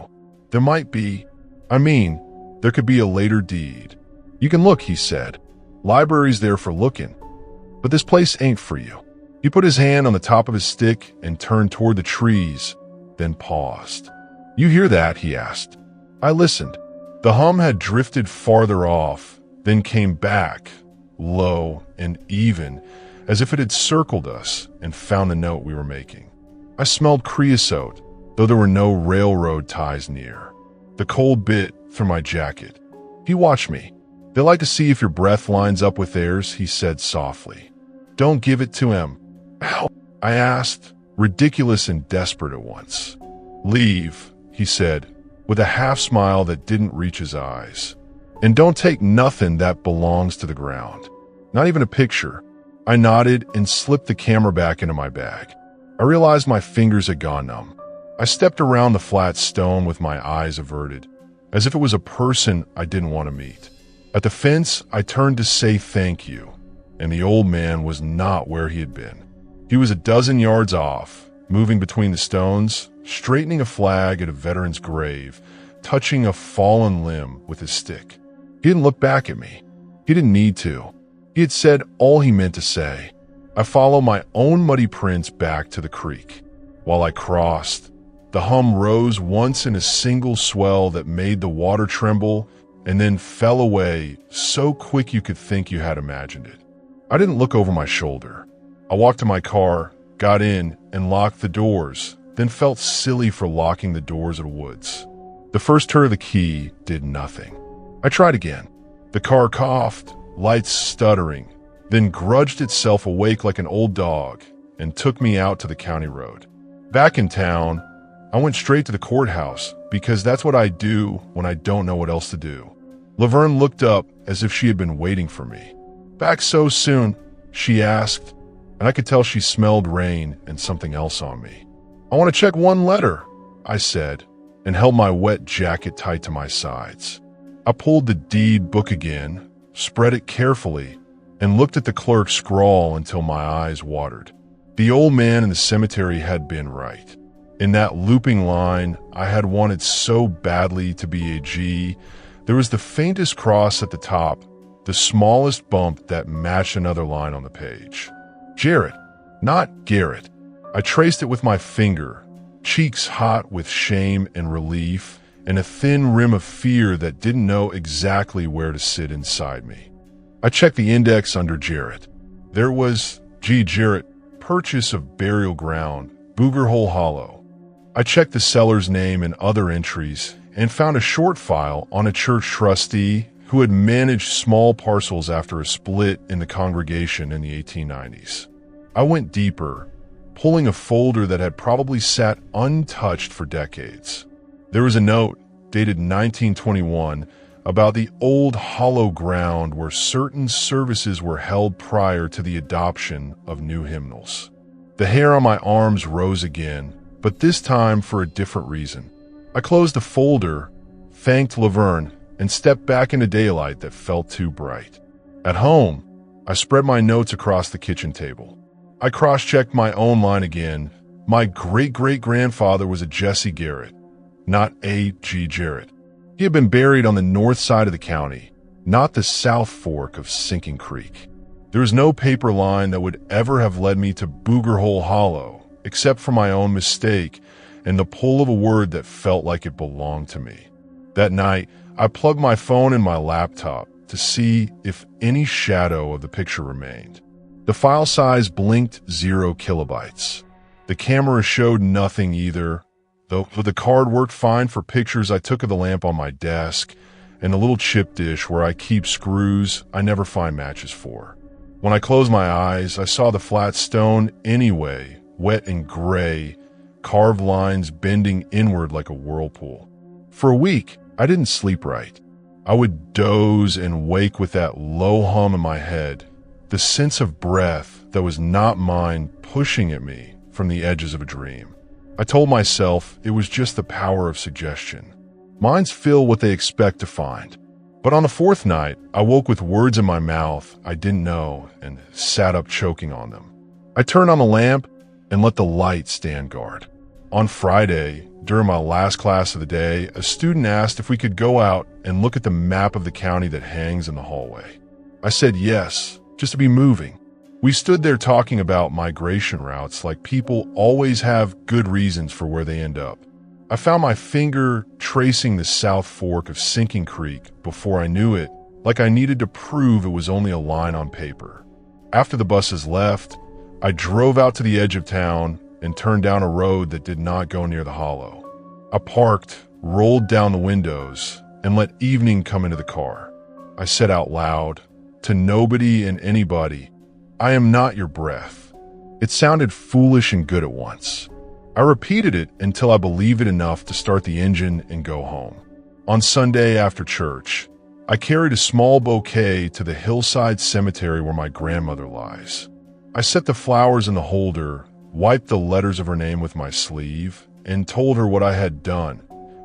There might be, there could be a later deed. You can look, he said. Library's there for looking. But this place ain't for you. He put his hand on the top of his stick and turned toward the trees, then paused. You hear that? He asked. I listened. The hum had drifted farther off, then came back, low and even, as if it had circled us and found the note we were making. I smelled creosote, though there were no railroad ties near. The cold bit through my jacket. He watched me. They like to see if your breath lines up with theirs, he said softly. Don't give it to him. Ow, I asked, ridiculous and desperate at once. Leave, he said, with a half-smile that didn't reach his eyes. And don't take nothing that belongs to the ground. Not even a picture. I nodded and slipped the camera back into my bag. I realized my fingers had gone numb. I stepped around the flat stone with my eyes averted, as if it was a person I didn't want to meet. At the fence, I turned to say thank you, and the old man was not where he had been. He was a dozen yards off, moving between the stones, straightening a flag at a veteran's grave, touching a fallen limb with his stick. He didn't look back at me. He didn't need to. He had said all he meant to say. I followed my own muddy prints back to the creek. While I crossed, the hum rose once in a single swell that made the water tremble and then fell away so quick you could think you had imagined it. I didn't look over my shoulder. I walked to my car, got in, and locked the doors, then felt silly for locking the doors of the woods. The first turn of the key did nothing. I tried again. The car coughed, lights stuttering, then grudged itself awake like an old dog and took me out to the county road. Back in town, I went straight to the courthouse because that's what I do when I don't know what else to do. Laverne looked up as if she had been waiting for me. Back so soon, she asked, and I could tell she smelled rain and something else on me. I want to check one letter, I said, and held my wet jacket tight to my sides. I pulled the deed book again, spread it carefully, and looked at the clerk's scrawl until my eyes watered. The old man in the cemetery had been right. In that looping line I had wanted so badly to be a G, there was the faintest cross at the top, the smallest bump that matched another line on the page. Jarrett, not Garrett. I traced it with my finger, cheeks hot with shame and relief, and a thin rim of fear that didn't know exactly where to sit inside me. I checked the index under Jarrett. There was G. Jarrett, purchase of burial ground, Booger Hole Hollow. I checked the seller's name and other entries and found a short file on a church trustee who had managed small parcels after a split in the congregation in the 1890s. I went deeper, pulling a folder that had probably sat untouched for decades. There was a note, dated 1921, about the old hollow ground where certain services were held prior to the adoption of new hymnals. The hair on my arms rose again, but this time for a different reason. I closed the folder, thanked Laverne, and stepped back into daylight that felt too bright. At home, I spread my notes across the kitchen table. I cross-checked my own line again. My great-great-grandfather was a Jesse Garrett, not A. G. Jarrett. He had been buried on the north side of the county, not the south fork of Sinking Creek. There was no paper line that would ever have led me to Booger Hole Hollow, except for my own mistake and the pull of a word that felt like it belonged to me. That night, I plugged my phone in my laptop to see if any shadow of the picture remained. The file size blinked 0 kilobytes. The camera showed nothing either, though the card worked fine for pictures I took of the lamp on my desk and the little chip dish where I keep screws I never find matches for. When I closed my eyes, I saw the flat stone anyway, wet and gray, carved lines bending inward like a whirlpool. For a week, I didn't sleep right. I would doze and wake with that low hum in my head, the sense of breath that was not mine pushing at me from the edges of a dream. I told myself it was just the power of suggestion. Minds feel what they expect to find. But on the fourth night, I woke with words in my mouth I didn't know and sat up choking on them. I turned on the lamp and let the light stand guard. On Friday, during my last class of the day, a student asked if we could go out and look at the map of the county that hangs in the hallway. I said yes, just to be moving. We stood there talking about migration routes like people always have good reasons for where they end up. I found my finger tracing the south fork of Sinking Creek before I knew it, like I needed to prove it was only a line on paper. After the buses left, I drove out to the edge of town and turned down a road that did not go near the hollow. I parked, rolled down the windows, and let evening come into the car. I said out loud, to nobody and anybody, I am not your breath. It sounded foolish and good at once. I repeated it until I believed it enough to start the engine and go home. On Sunday after church, I carried a small bouquet to the hillside cemetery where my grandmother lies. I set the flowers in the holder, wiped the letters of her name with my sleeve, and told her what I had done,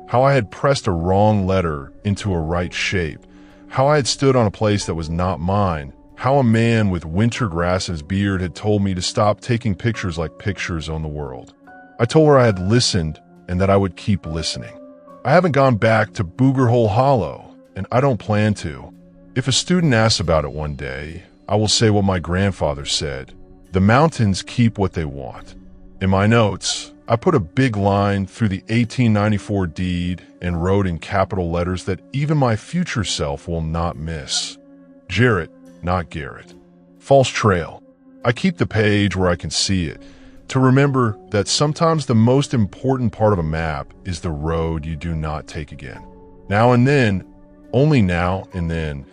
how I had pressed a wrong letter into a right shape, how I had stood on a place that was not mine, how a man with winter grass in his beard had told me to stop taking pictures like pictures own the world. I told her I had listened and that I would keep listening. I haven't gone back to Booger Hole Hollow, and I don't plan to. If a student asks about it one day, I will say what my grandfather said. The mountains keep what they want. In my notes, I put a big line through the 1894 deed and wrote in capital letters that even my future self will not miss. Jarrett, not Garrett. False trail. I keep the page where I can see it, to remember that sometimes the most important part of a map is the road you do not take again. Now and then, only now and then,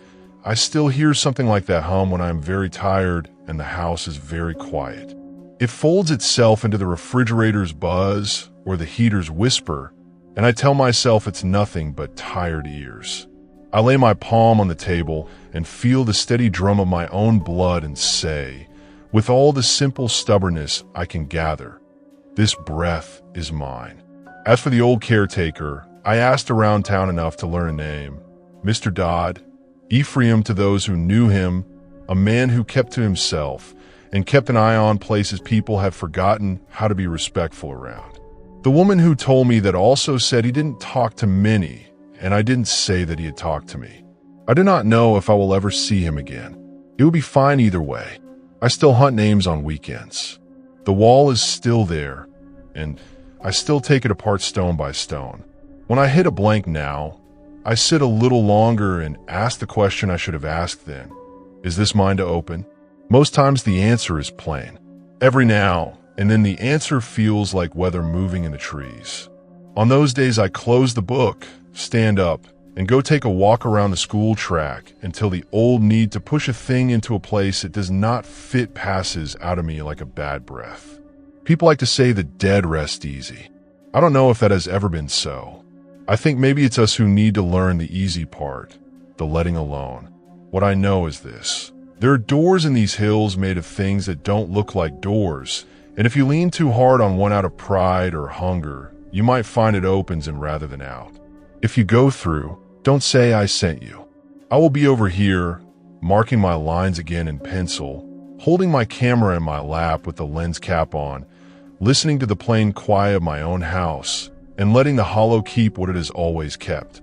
I still hear something like that hum when I am very tired and the house is very quiet. It folds itself into the refrigerator's buzz or the heater's whisper, and I tell myself it's nothing but tired ears. I lay my palm on the table and feel the steady drum of my own blood and say, with all the simple stubbornness I can gather, this breath is mine. As for the old caretaker, I asked around town enough to learn a name. Mr. Dodd, Ephraim to those who knew him, a man who kept to himself and kept an eye on places people have forgotten how to be respectful around. The woman who told me that also said he didn't talk to many, and I didn't say that he had talked to me. I do not know if I will ever see him again. It would be fine either way. I still hunt names on weekends. The wall is still there, and I still take it apart stone by stone. When I hit a blank now, I sit a little longer and ask the question I should have asked then. Is this mine to open? Most times the answer is plain. Every now and then the answer feels like weather moving in the trees. On those days I close the book, stand up, and go take a walk around the school track until the old need to push a thing into a place it does not fit passes out of me like a bad breath. People like to say the dead rest easy. I don't know if that has ever been so. I think maybe it's us who need to learn the easy part, the letting alone. What I know is this. There are doors in these hills made of things that don't look like doors, and if you lean too hard on one out of pride or hunger, you might find it opens in rather than out. If you go through, don't say I sent you. I will be over here, marking my lines again in pencil, holding my camera in my lap with the lens cap on, listening to the plain quiet of my own house, and letting the hollow keep what it has always kept.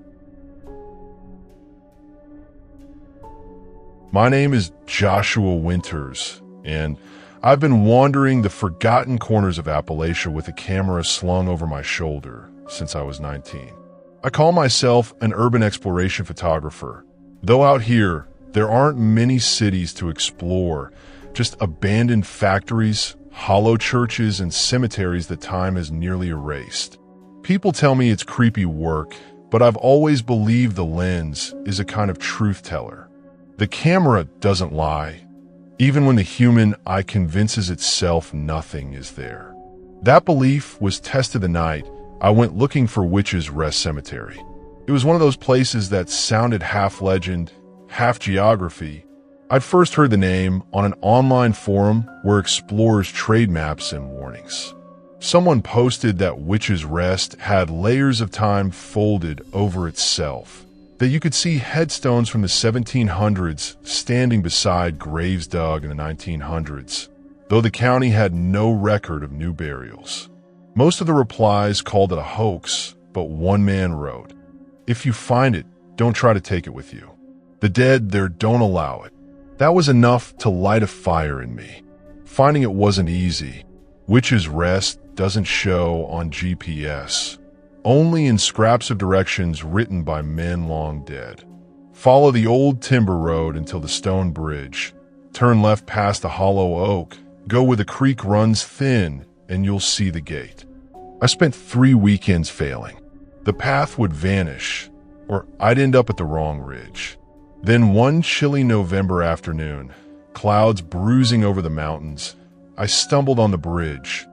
My name is Joshua Winters, and I've been wandering the forgotten corners of Appalachia with a camera slung over my shoulder since I was 19. I call myself an urban exploration photographer. Though out here, there aren't many cities to explore, just abandoned factories, hollow churches, and cemeteries that time has nearly erased. People tell me it's creepy work, but I've always believed the lens is a kind of truth teller. The camera doesn't lie, even when the human eye convinces itself nothing is there. That belief was tested the night I went looking for Witch's Rest Cemetery. It was one of those places that sounded half legend, half geography. I'd first heard the name on an online forum where explorers trade maps and warnings. Someone posted that Witch's Rest had layers of time folded over itself, that you could see headstones from the 1700s standing beside graves dug in the 1900s, though the county had no record of new burials. Most of the replies called it a hoax, but one man wrote, "If you find it, don't try to take it with you. The dead there don't allow it." That was enough to light a fire in me. Finding it wasn't easy. Witch's Rest doesn't show on GPS, only in scraps of directions written by men long dead. Follow the old timber road until the stone bridge. Turn left past the hollow oak. Go where the creek runs thin, and you'll see the gate. I spent 3 weekends failing. The path would vanish, or I'd end up at the wrong ridge. Then one chilly November afternoon, clouds bruising over the mountains, I stumbled on the bridge,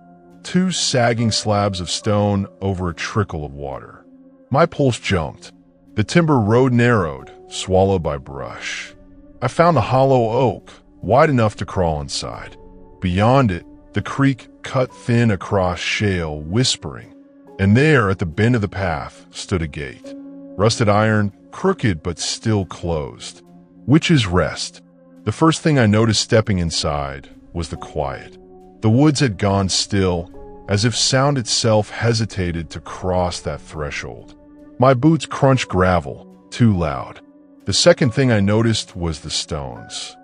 2 sagging slabs of stone over a trickle of water. My pulse jumped. The timber road narrowed, swallowed by brush. I found a hollow oak, wide enough to crawl inside. Beyond it, the creek cut thin across shale, whispering. And there, at the bend of the path, stood a gate. Rusted iron, crooked but still closed. Witch's Rest. The first thing I noticed stepping inside was the quiet. The woods had gone still, as if sound itself hesitated to cross that threshold. My boots crunched gravel, too loud. The second thing I noticed was the stones.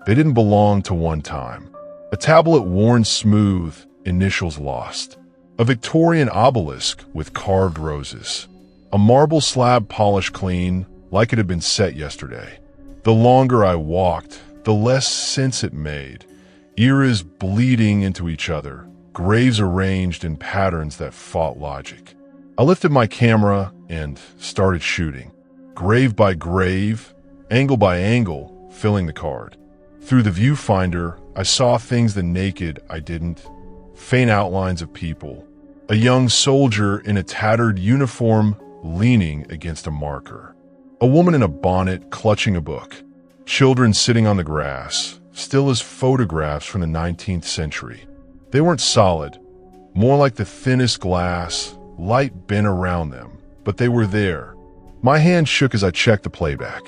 They didn't belong to one time. A tablet worn smooth, initials lost. A Victorian obelisk with carved roses. A marble slab polished clean, like it had been set yesterday. The longer I walked, the less sense it made. Eras bleeding into each other, graves arranged in patterns that fought logic. I lifted my camera and started shooting. Grave by grave, angle by angle, filling the card. Through the viewfinder, I saw things the naked I didn't. Faint outlines of people. A young soldier in a tattered uniform leaning against a marker. A woman in a bonnet clutching a book. Children sitting on the grass, still as photographs from the 19th century. They weren't solid, more like the thinnest glass, light bent around them, but they were there. My hand shook as I checked the playback.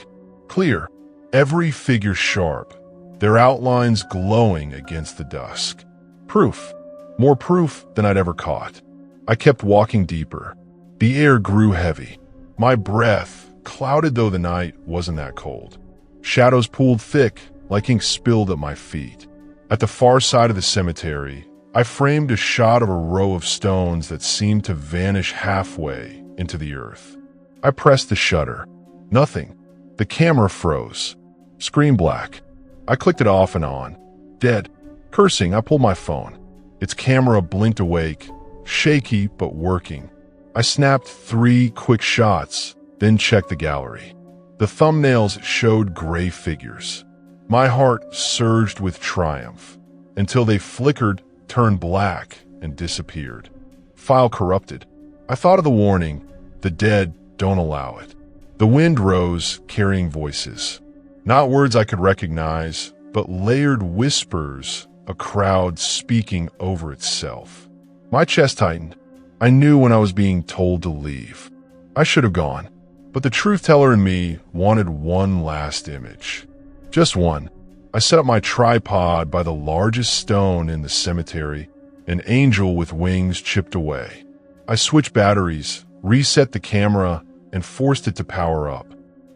Clear, every figure sharp, their outlines glowing against the dusk. Proof, more proof than I'd ever caught. I kept walking deeper. The air grew heavy. My breath, clouded though the night, wasn't that cold. Shadows pooled thick, like ink spilled at my feet. At the far side of the cemetery, I framed a shot of a row of stones that seemed to vanish halfway into the earth. I pressed the shutter. Nothing. The camera froze. Screen black. I clicked it off and on. Dead. Cursing, I pulled my phone. Its camera blinked awake, shaky but working. I snapped 3 quick shots, then checked the gallery. The thumbnails showed gray figures. My heart surged with triumph until they flickered, turned black, and disappeared. File corrupted. I thought of the warning, the dead don't allow it. The wind rose, carrying voices. Not words I could recognize, but layered whispers, a crowd speaking over itself. My chest tightened. I knew when I was being told to leave. I should have gone, but the truth teller in me wanted one last image. Just one. I set up my tripod by the largest stone in the cemetery, an angel with wings chipped away. I switched batteries, reset the camera, and forced it to power up.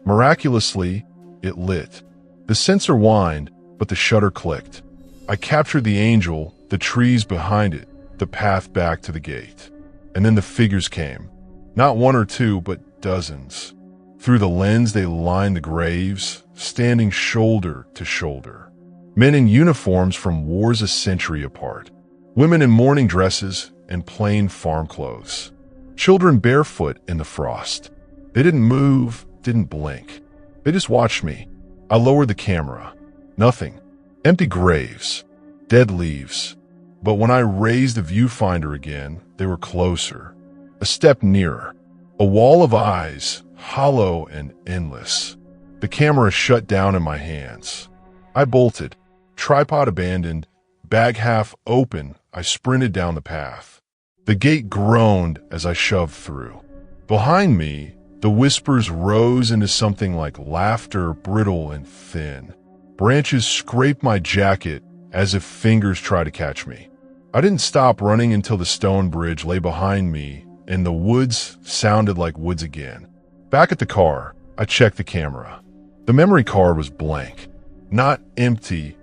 Miraculously, it lit. The sensor whined, but the shutter clicked. I captured the angel, the trees behind it, the path back to the gate. And then the figures came. Not 1 or 2, but dozens. Through the lens, they lined the graves, standing shoulder to shoulder. Men in uniforms from wars a century apart. Women in mourning dresses and plain farm clothes. Children barefoot in the frost. They didn't move, didn't blink. They just watched me. I lowered the camera. Nothing. Empty graves. Dead leaves. But when I raised the viewfinder again, they were closer. A step nearer. A wall of eyes, hollow and endless. The camera shut down in my hands. I bolted. Tripod abandoned. Bag half open, I sprinted down the path. The gate groaned as I shoved through. Behind me, the whispers rose into something like laughter, brittle and thin. Branches scraped my jacket as if fingers tried to catch me. I didn't stop running until the stone bridge lay behind me and the woods sounded like woods again. Back at the car, I checked the camera. The memory card was blank. Not empty,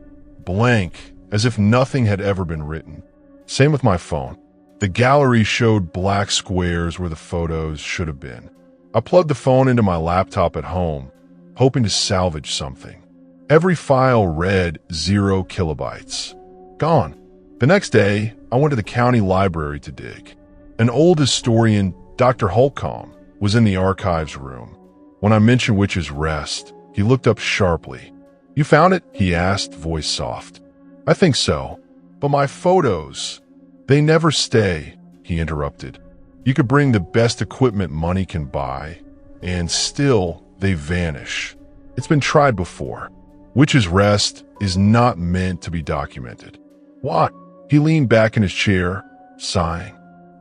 blank, as if nothing had ever been written. Same with my phone. The gallery showed black squares where the photos should have been. I plugged the phone into my laptop at home, hoping to salvage something. Every file read 0 kilobytes. Gone. The next day, I went to the county library to dig. An old historian, Dr. Holcomb, was in the archives room. When I mentioned Witch's Rest, he looked up sharply. "You found it?" he asked, voice soft. "I think so. But my photos, they never stay," he interrupted. "You could bring the best equipment money can buy, and still they vanish. It's been tried before. Witch's Rest is not meant to be documented." "Why?" He leaned back in his chair, sighing.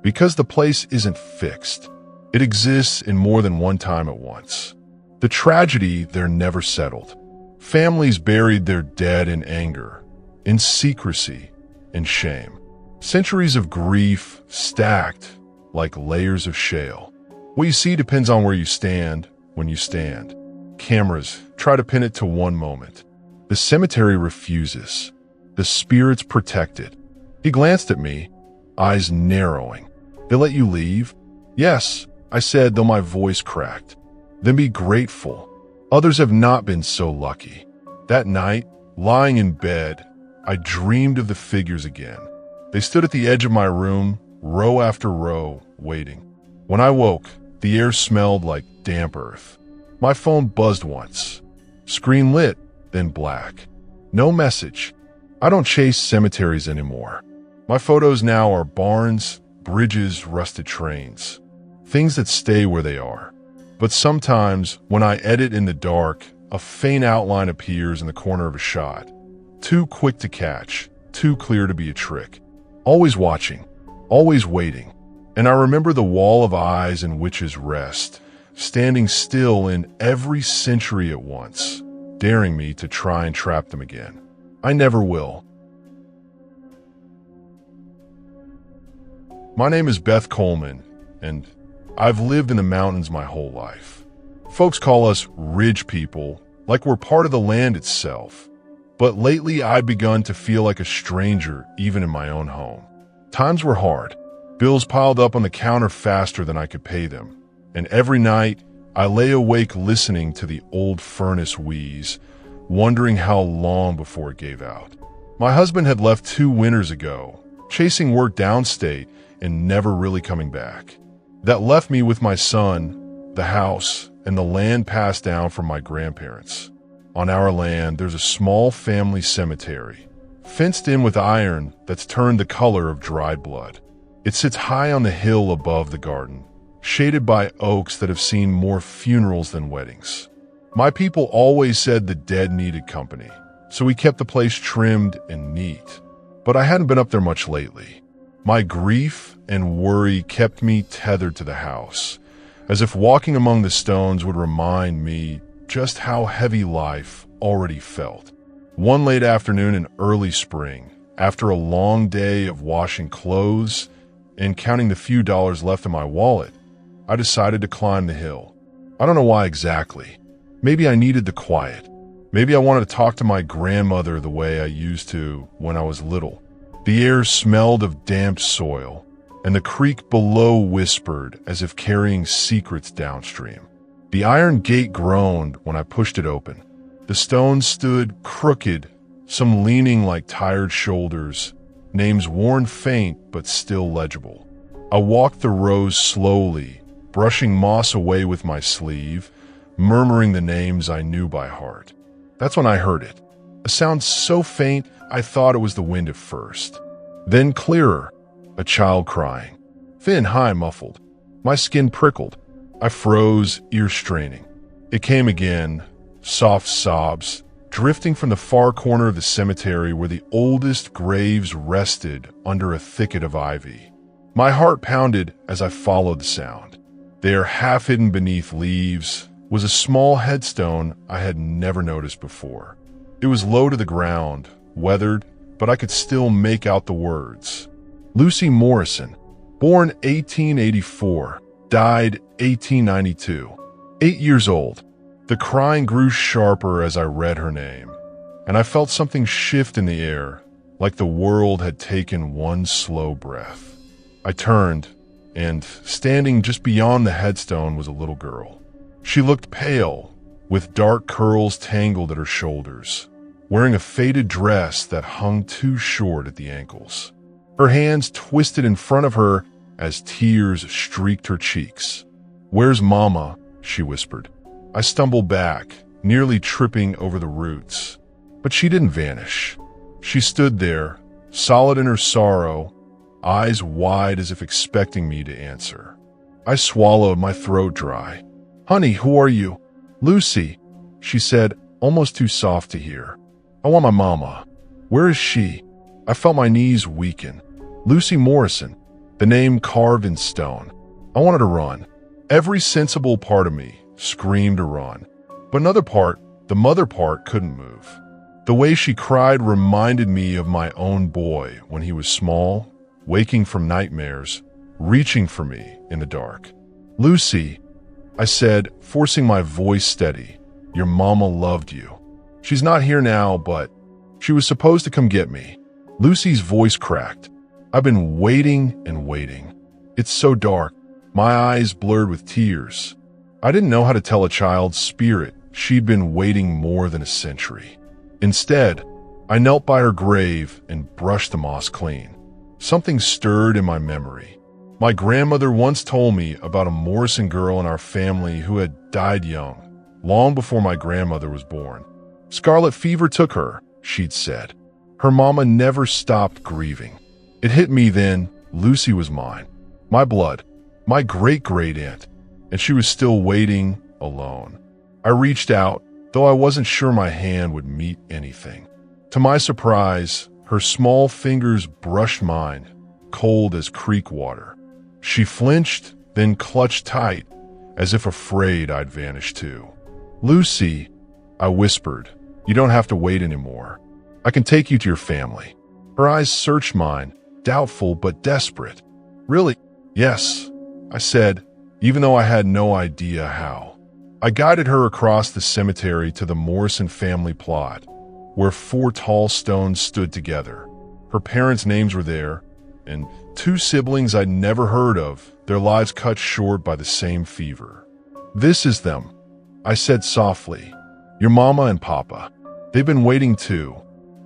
"Because the place isn't fixed. It exists in more than one time at once. The tragedy there never settled. Families buried their dead in anger, in secrecy, in shame. Centuries of grief stacked like layers of shale. What you see depends on where you stand when you stand. Cameras try to pin it to one moment. The cemetery refuses. The spirits protect it." He glanced at me, eyes narrowing. "They let you leave?" "Yes," I said, though my voice cracked. "Then be grateful. Others have not been so lucky." That night, lying in bed, I dreamed of the figures again. They stood at the edge of my room, row after row, waiting. When I woke, the air smelled like damp earth. My phone buzzed once. Screen lit, then black. No message. I don't chase cemeteries anymore. My photos now are barns, bridges, rusted trains. Things that stay where they are. But sometimes, when I edit in the dark, a faint outline appears in the corner of a shot. Too quick to catch, too clear to be a trick. Always watching, always waiting. And I remember the wall of eyes in Witch's Rest, standing still in every century at once, daring me to try and trap them again. I never will. My name is Beth Coleman, and I've lived in the mountains my whole life. Folks call us ridge people, like we're part of the land itself. But lately I've begun to feel like a stranger even in my own home. Times were hard. Bills piled up on the counter faster than I could pay them. And every night I lay awake listening to the old furnace wheeze, wondering how long before it gave out. My husband had left 2 winters ago, chasing work downstate and never really coming back. That left me with my son, the house, and the land passed down from my grandparents. On our land, there's a small family cemetery, fenced in with iron that's turned the color of dried blood. It sits high on the hill above the garden, shaded by oaks that have seen more funerals than weddings. My people always said the dead needed company, so we kept the place trimmed and neat. But I hadn't been up there much lately. My grief and worry kept me tethered to the house, as if walking among the stones would remind me just how heavy life already felt. One late afternoon in early spring, after a long day of washing clothes and counting the few dollars left in my wallet, I decided to climb the hill. I don't know why exactly. Maybe I needed the quiet. Maybe I wanted to talk to my grandmother the way I used to when I was little. The air smelled of damp soil, and the creek below whispered as if carrying secrets downstream. The iron gate groaned when I pushed it open. The stones stood crooked, some leaning like tired shoulders, names worn faint but still legible. I walked the rows slowly, brushing moss away with my sleeve, murmuring the names I knew by heart. That's when I heard it. A sound so faint I thought it was the wind at first. Then clearer, a child crying. Thin, high, muffled. My skin prickled. I froze, ear straining. It came again, soft sobs, drifting from the far corner of the cemetery where the oldest graves rested under a thicket of ivy. My heart pounded as I followed the sound. There, half hidden beneath leaves, was a small headstone I had never noticed before. It was low to the ground, weathered, but I could still make out the words. Lucy Morrison, born 1884, died 1892. 8 years old. The crying grew sharper as I read her name, and I felt something shift in the air, like the world had taken one slow breath. I turned, and standing just beyond the headstone was a little girl. She looked pale, with dark curls tangled at her shoulders, wearing a faded dress that hung too short at the ankles. Her hands twisted in front of her as tears streaked her cheeks. "Where's Mama?" she whispered. I stumbled back, nearly tripping over the roots. But she didn't vanish. She stood there, solid in her sorrow, eyes wide as if expecting me to answer. I swallowed, my throat dry. "Honey, who are you?" "Lucy," she said, almost too soft to hear. "I want my mama." "Where is she?" I felt my knees weaken. Lucy Morrison, the name carved in stone. I wanted to run. Every sensible part of me screamed to run. But another part, the mother part, couldn't move. The way she cried reminded me of my own boy when he was small, waking from nightmares, reaching for me in the dark. "Lucy," I said, forcing my voice steady, "your mama loved you. She's not here now, but she was supposed to come get me." Lucy's voice cracked. "I've been waiting and waiting. It's so dark." My eyes blurred with tears. I didn't know how to tell a child's spirit she'd been waiting more than a century. Instead, I knelt by her grave and brushed the moss clean. Something stirred in my memory. My grandmother once told me about a Morrison girl in our family who had died young, long before my grandmother was born. Scarlet fever took her, she'd said. Her mama never stopped grieving. It hit me then, Lucy was mine, my blood, my great-great-aunt, and she was still waiting, alone. I reached out, though I wasn't sure my hand would meet anything. To my surprise, her small fingers brushed mine, cold as creek water. She flinched, then clutched tight, as if afraid I'd vanish too. "Lucy," I whispered, "you don't have to wait anymore. I can take you to your family." Her eyes searched mine, doubtful but desperate. Really? Yes, I said, even though I had no idea how. I guided her across the cemetery to the Morrison family plot, where 4 tall stones stood together. Her parents' names were there, and 2 siblings I'd never heard of, their lives cut short by the same fever. This is them, I said softly. Your mama and papa. They've been waiting too.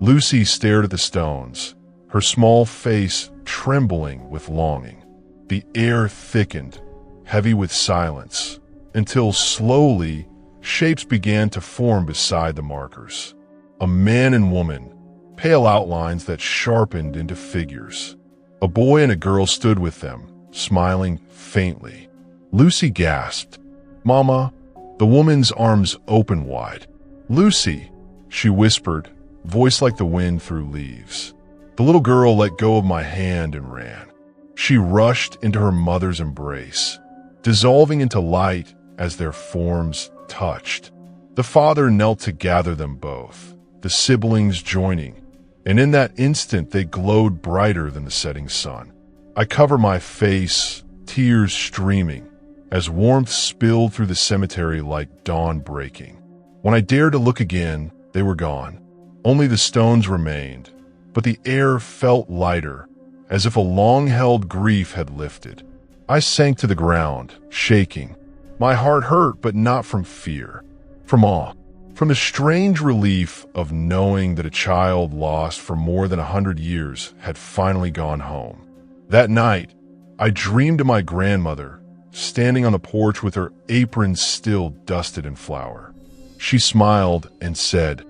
Lucy stared at the stones, her small face trembling with longing. The air thickened, heavy with silence, until slowly shapes began to form beside the markers. A man and woman, pale outlines that sharpened into figures. A boy and a girl stood with them, smiling faintly. Lucy gasped. Mama, the woman's arms open wide. Lucy, she whispered, voice like the wind through leaves. The little girl let go of my hand and ran. She rushed into her mother's embrace, dissolving into light as their forms touched. The father knelt to gather them both, the siblings joining, and in that instant they glowed brighter than the setting sun. I cover my face, tears streaming, as warmth spilled through the cemetery like dawn breaking. When I dared to look again, they were gone. Only the stones remained, but the air felt lighter, as if a long-held grief had lifted. I sank to the ground, shaking. My heart hurt, but not from fear, from awe, from the strange relief of knowing that a child lost for more than 100 years had finally gone home. That night, I dreamed of my grandmother, standing on the porch with her apron still dusted in flour. She smiled and said,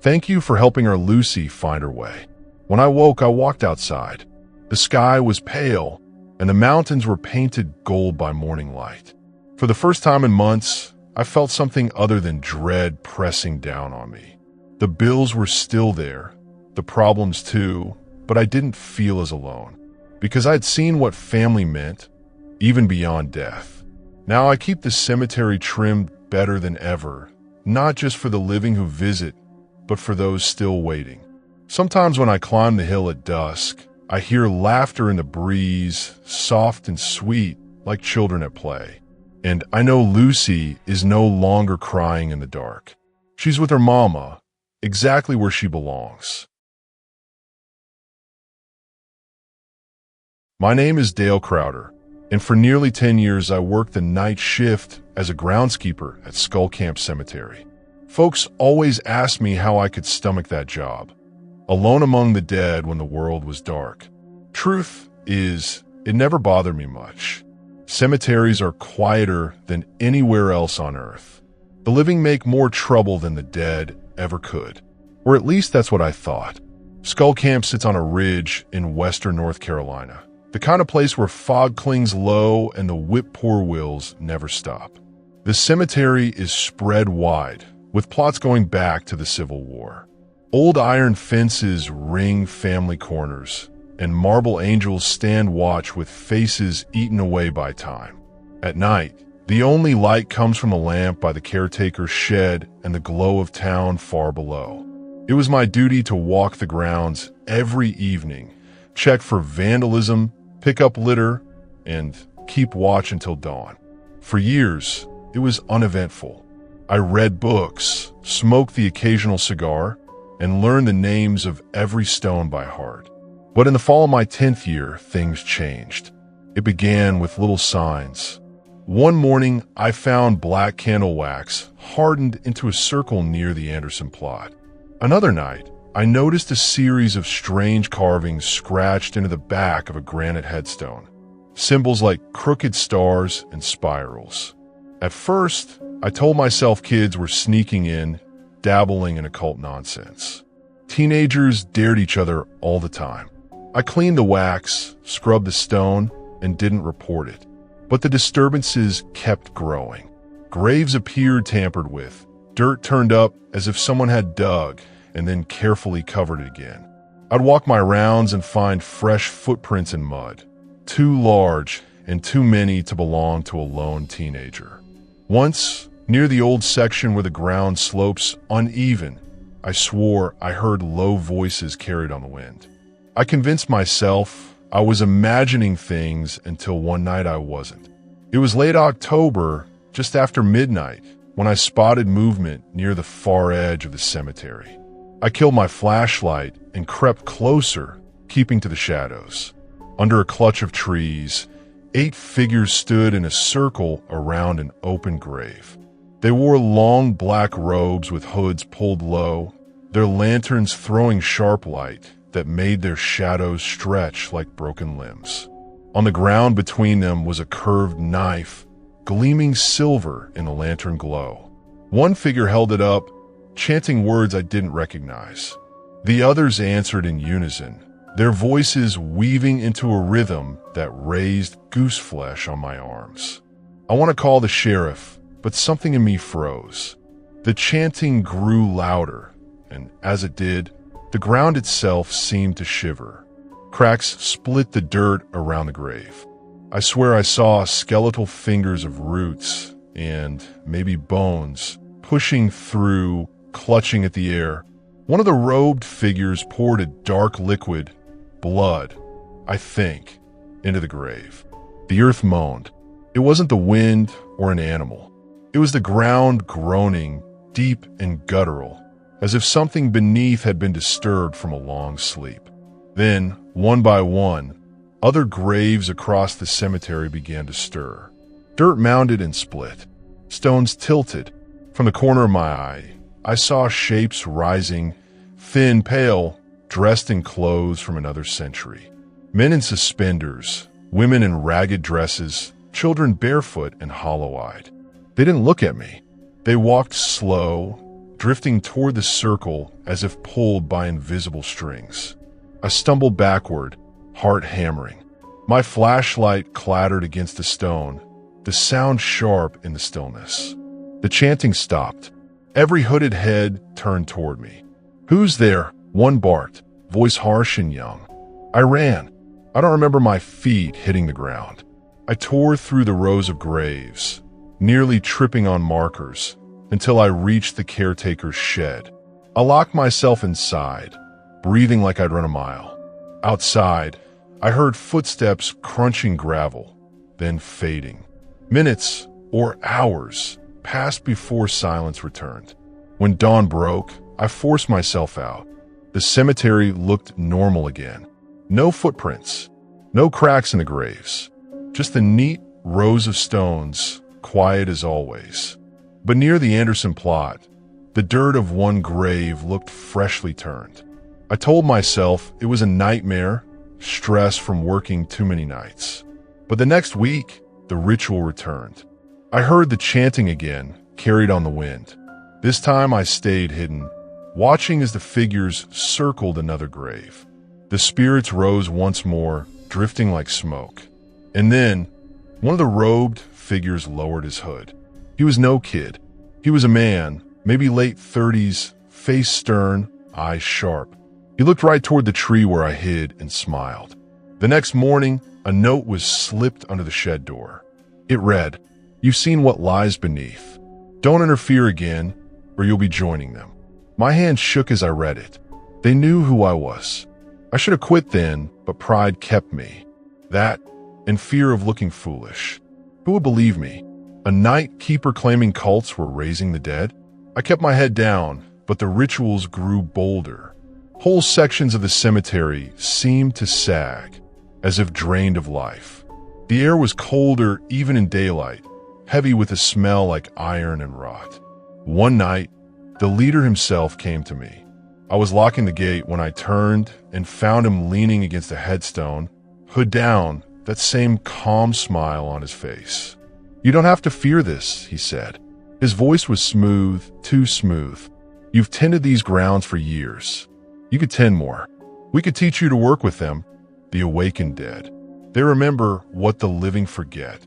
"Thank you for helping our Lucy find her way." When I woke, I walked outside. The sky was pale, and the mountains were painted gold by morning light. For the first time in months, I felt something other than dread pressing down on me. The bills were still there, the problems too, but I didn't feel as alone, because I'd seen what family meant, even beyond death. Now I keep the cemetery trimmed better than ever, not just for the living who visit, but for those still waiting. Sometimes when I climb the hill at dusk, I hear laughter in the breeze, soft and sweet, like children at play. And I know Lucy is no longer crying in the dark. She's with her mama, exactly where she belongs. My name is Dale Crowder, and for nearly 10 years I worked the night shift as a groundskeeper at Skull Camp Cemetery. Folks always asked me how I could stomach that job, alone among the dead when the world was dark. Truth is, it never bothered me much. Cemeteries are quieter than anywhere else on Earth. The living make more trouble than the dead ever could. Or at least that's what I thought. Skull Camp sits on a ridge in western North Carolina, the kind of place where fog clings low and the whip-poor wills never stop. The cemetery is spread wide, with plots going back to the Civil War. Old iron fences ring family corners, and marble angels stand watch with faces eaten away by time. At night, the only light comes from a lamp by the caretaker's shed and the glow of town far below. It was my duty to walk the grounds every evening, check for vandalism, pick up litter, and keep watch until dawn. For years, it was uneventful. I read books, smoked the occasional cigar, and learned the names of every stone by heart. But in the fall of my 10th year, things changed. It began with little signs. One morning, I found black candle wax hardened into a circle near the Anderson plot. Another night, I noticed a series of strange carvings scratched into the back of a granite headstone. Symbols like crooked stars and spirals. At first, I told myself kids were sneaking in, dabbling in occult nonsense. Teenagers dared each other all the time. I cleaned the wax, scrubbed the stone, and didn't report it. But the disturbances kept growing. Graves appeared tampered with, dirt turned up as if someone had dug and then carefully covered it again. I'd walk my rounds and find fresh footprints in mud, too large and too many to belong to a lone teenager. Once, near the old section where the ground slopes uneven, I swore I heard low voices carried on the wind. I convinced myself I was imagining things until one night I wasn't. It was late October, just after midnight, when I spotted movement near the far edge of the cemetery. I killed my flashlight and crept closer, keeping to the shadows. Under a clutch of trees, 8 figures stood in a circle around an open grave. They wore long black robes with hoods pulled low, their lanterns throwing sharp light that made their shadows stretch like broken limbs. On the ground between them was a curved knife, gleaming silver in the lantern glow. One figure held it up, chanting words I didn't recognize. The others answered in unison, their voices weaving into a rhythm that raised goose flesh on my arms. I want to call the sheriff, but something in me froze. The chanting grew louder, and as it did, the ground itself seemed to shiver. Cracks split the dirt around the grave. I swear I saw skeletal fingers of roots and maybe bones pushing through, clutching at the air. One of the robed figures poured a dark liquid, blood, I think, into the grave. The earth moaned. It wasn't the wind or an animal. It was the ground groaning, deep and guttural, as if something beneath had been disturbed from a long sleep. Then, one by one, other graves across the cemetery began to stir. Dirt mounded and split. Stones tilted. From the corner of my eye, I saw shapes rising, thin, pale, dressed in clothes from another century. Men in suspenders, women in ragged dresses, children barefoot and hollow-eyed. They didn't look at me. They walked slow, drifting toward the circle as if pulled by invisible strings. I stumbled backward, heart hammering. My flashlight clattered against the stone, the sound sharp in the stillness. The chanting stopped. Every hooded head turned toward me. "Who's there?" one barked, voice harsh and young. I ran. I don't remember my feet hitting the ground. I tore through the rows of graves, nearly tripping on markers, until I reached the caretaker's shed. I locked myself inside, breathing like I'd run a mile. Outside, I heard footsteps crunching gravel, then fading. Minutes or hours passed before silence returned. When dawn broke, I forced myself out. The cemetery looked normal again. No footprints, no cracks in the graves, just the neat rows of stones, quiet as always. But near the Anderson plot, the dirt of one grave looked freshly turned. I told myself it was a nightmare, stress from working too many nights. But the next week, the ritual returned. I heard the chanting again, carried on the wind. This time I stayed hidden, watching as the figures circled another grave. The spirits rose once more, drifting like smoke. And then, one of the robed figures lowered his hood. He was no kid. He was a man, maybe late 30s, face stern, eyes sharp. He looked right toward the tree where I hid and smiled. The next morning, a note was slipped under the shed door. It read, "You've seen what lies beneath. Don't interfere again, or you'll be joining them." My hand shook as I read it. They knew who I was. I should have quit then, but pride kept me. That, and fear of looking foolish. Who would believe me? A night keeper claiming cults were raising the dead? I kept my head down, but the rituals grew bolder. Whole sections of the cemetery seemed to sag, as if drained of life. The air was colder even in daylight, heavy with a smell like iron and rot. One night, the leader himself came to me. I was locking the gate when I turned and found him leaning against a headstone, hood down, that same calm smile on his face. "You don't have to fear this," he said. His voice was smooth, too smooth. "You've tended these grounds for years. You could tend more. We could teach you to work with them, the awakened dead. They remember what the living forget."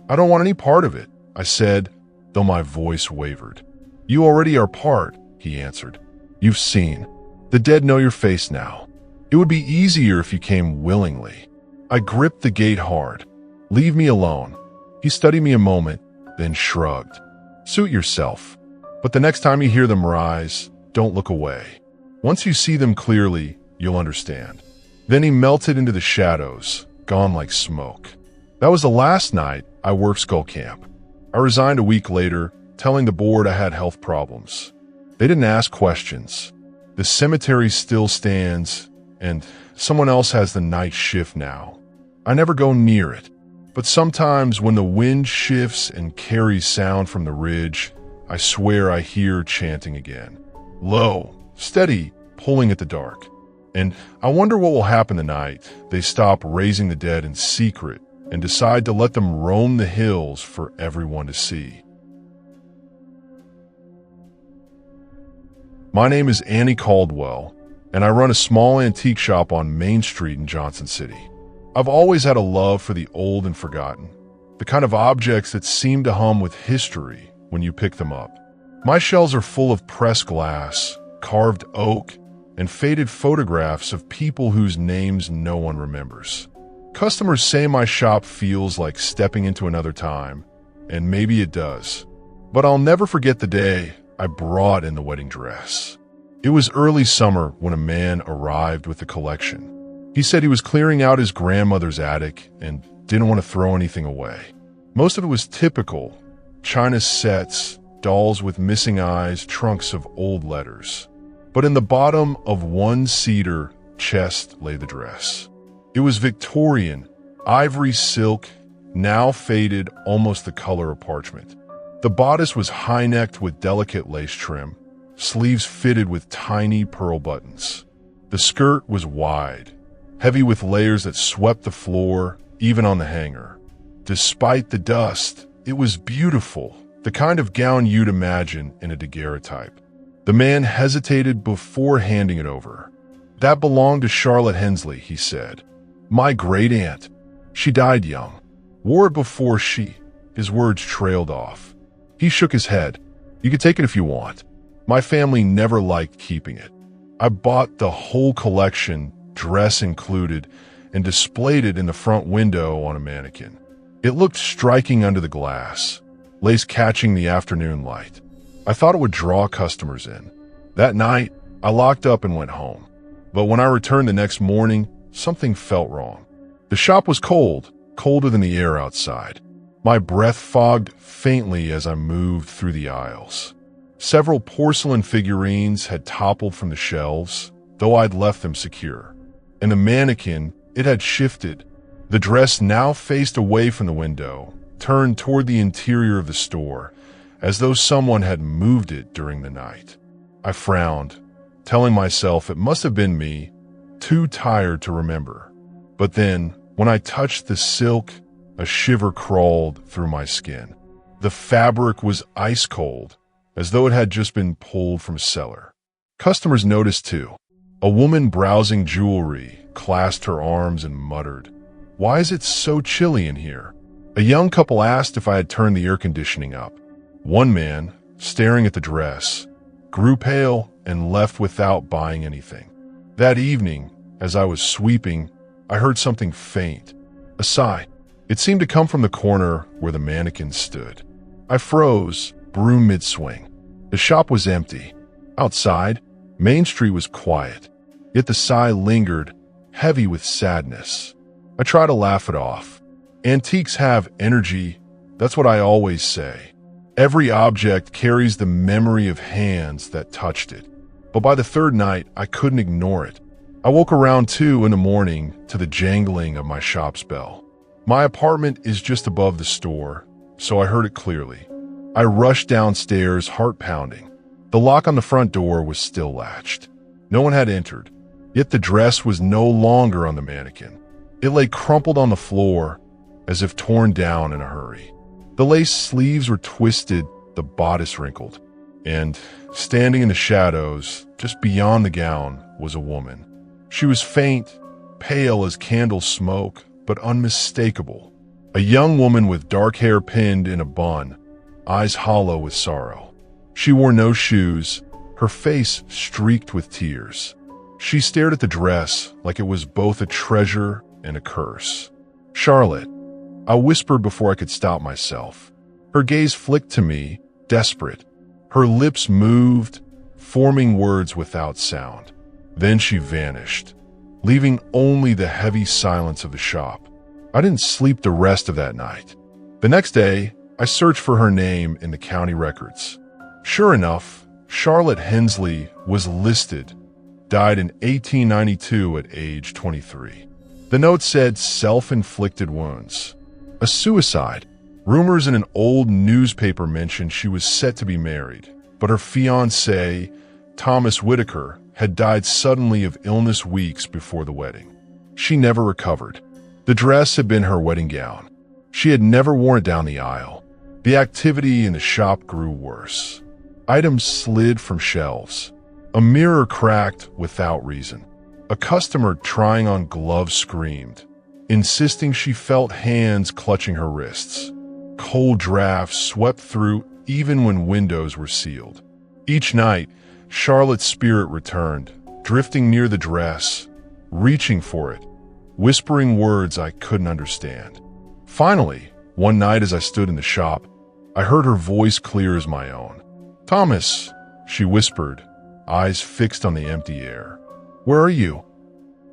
"I don't want any part of it," I said, though my voice wavered. "You already are part," he answered. "You've seen. The dead know your face now. It would be easier if you came willingly." I gripped the gate hard. "Leave me alone." He studied me a moment, then shrugged. "Suit yourself. But the next time you hear them rise, don't look away. Once you see them clearly, you'll understand." Then he melted into the shadows, gone like smoke. That was the last night I worked skull camp. I resigned a week later, telling the board I had health problems. They didn't ask questions. The cemetery still stands, and someone else has the night shift now. I never go near it, but sometimes when the wind shifts and carries sound from the ridge, I swear I hear chanting again. Low, steady, pulling at the dark. And I wonder what will happen the night they stop raising the dead in secret and decide to let them roam the hills for everyone to see. My name is Annie Caldwell, and I run a small antique shop on Main Street in Johnson City. I've always had a love for the old and forgotten, the kind of objects that seem to hum with history when you pick them up. My shelves are full of pressed glass, carved oak, and faded photographs of people whose names no one remembers. Customers say my shop feels like stepping into another time, and maybe it does. But I'll never forget the day I brought in the wedding dress. It was early summer when a man arrived with the collection. He said he was clearing out his grandmother's attic and didn't want to throw anything away. Most of it was typical: china sets, dolls with missing eyes, trunks of old letters. But in the bottom of one cedar chest lay the dress. It was Victorian, ivory silk, now faded, almost the color of parchment. The bodice was high-necked with delicate lace trim, sleeves fitted with tiny pearl buttons. The skirt was wide, heavy with layers that swept the floor, even on the hanger. Despite the dust, it was beautiful, the kind of gown you'd imagine in a daguerreotype. The man hesitated before handing it over. "That belonged to Charlotte Hensley," he said. "My great-aunt. She died young. Wore it before she—" His words trailed off. He shook his head. "You can take it if you want. My family never liked keeping it. I bought the whole collection, dress included, and displayed it in the front window on a mannequin. It looked striking under the glass, lace catching the afternoon light. I thought it would draw customers in. That night, I locked up and went home. But when I returned the next morning, something felt wrong. The shop was cold, colder than the air outside. My breath fogged faintly as I moved through the aisles. Several porcelain figurines had toppled from the shelves, though I'd left them secure. And the mannequin, it had shifted. The dress now faced away from the window, turned toward the interior of the store, as though someone had moved it during the night. I frowned, telling myself it must have been me, too tired to remember. But then, when I touched the silk, a shiver crawled through my skin. The fabric was ice cold, as though it had just been pulled from a cellar. Customers noticed too. A woman browsing jewelry clasped her arms and muttered, "Why is it so chilly in here?" A young couple asked if I had turned the air conditioning up. One man, staring at the dress, grew pale and left without buying anything. That evening, as I was sweeping, I heard something faint, a sigh. It seemed to come from the corner where the mannequin stood. I froze, broom mid-swing. The shop was empty. Outside, Main Street was quiet, yet the sigh lingered, heavy with sadness. I tried to laugh it off. Antiques have energy, that's what I always say. Every object carries the memory of hands that touched it. But by the third night, I couldn't ignore it. I woke around 2 in the morning to the jangling of my shop's bell. My apartment is just above the store, so I heard it clearly. I rushed downstairs, heart pounding. The lock on the front door was still latched. No one had entered, yet the dress was no longer on the mannequin. It lay crumpled on the floor, as if torn down in a hurry. The lace sleeves were twisted, the bodice wrinkled, and standing in the shadows, just beyond the gown, was a woman. She was faint, pale as candle smoke, but unmistakable. A young woman with dark hair pinned in a bun, eyes hollow with sorrow. She wore no shoes, her face streaked with tears. She stared at the dress like it was both a treasure and a curse. "Charlotte," I whispered before I could stop myself. Her gaze flicked to me, desperate. Her lips moved, forming words without sound. Then she vanished, leaving only the heavy silence of the shop. I didn't sleep the rest of that night. The next day, I searched for her name in the county records. Sure enough, Charlotte Hensley was listed, died in 1892 at age 23. The note said self-inflicted wounds. A suicide. Rumors in an old newspaper mentioned she was set to be married, but her fiancé, Thomas Whitaker, had died suddenly of illness weeks before the wedding. She never recovered. The dress had been her wedding gown. She had never worn it down the aisle. The activity in the shop grew worse. Items slid from shelves. A mirror cracked without reason. A customer trying on gloves screamed, insisting she felt hands clutching her wrists. Cold drafts swept through even when windows were sealed. Each night, Charlotte's spirit returned, drifting near the dress, reaching for it, whispering words I couldn't understand. Finally, one night as I stood in the shop, I heard her voice clear as my own. "Thomas," she whispered, eyes fixed on the empty air. "Where are you?"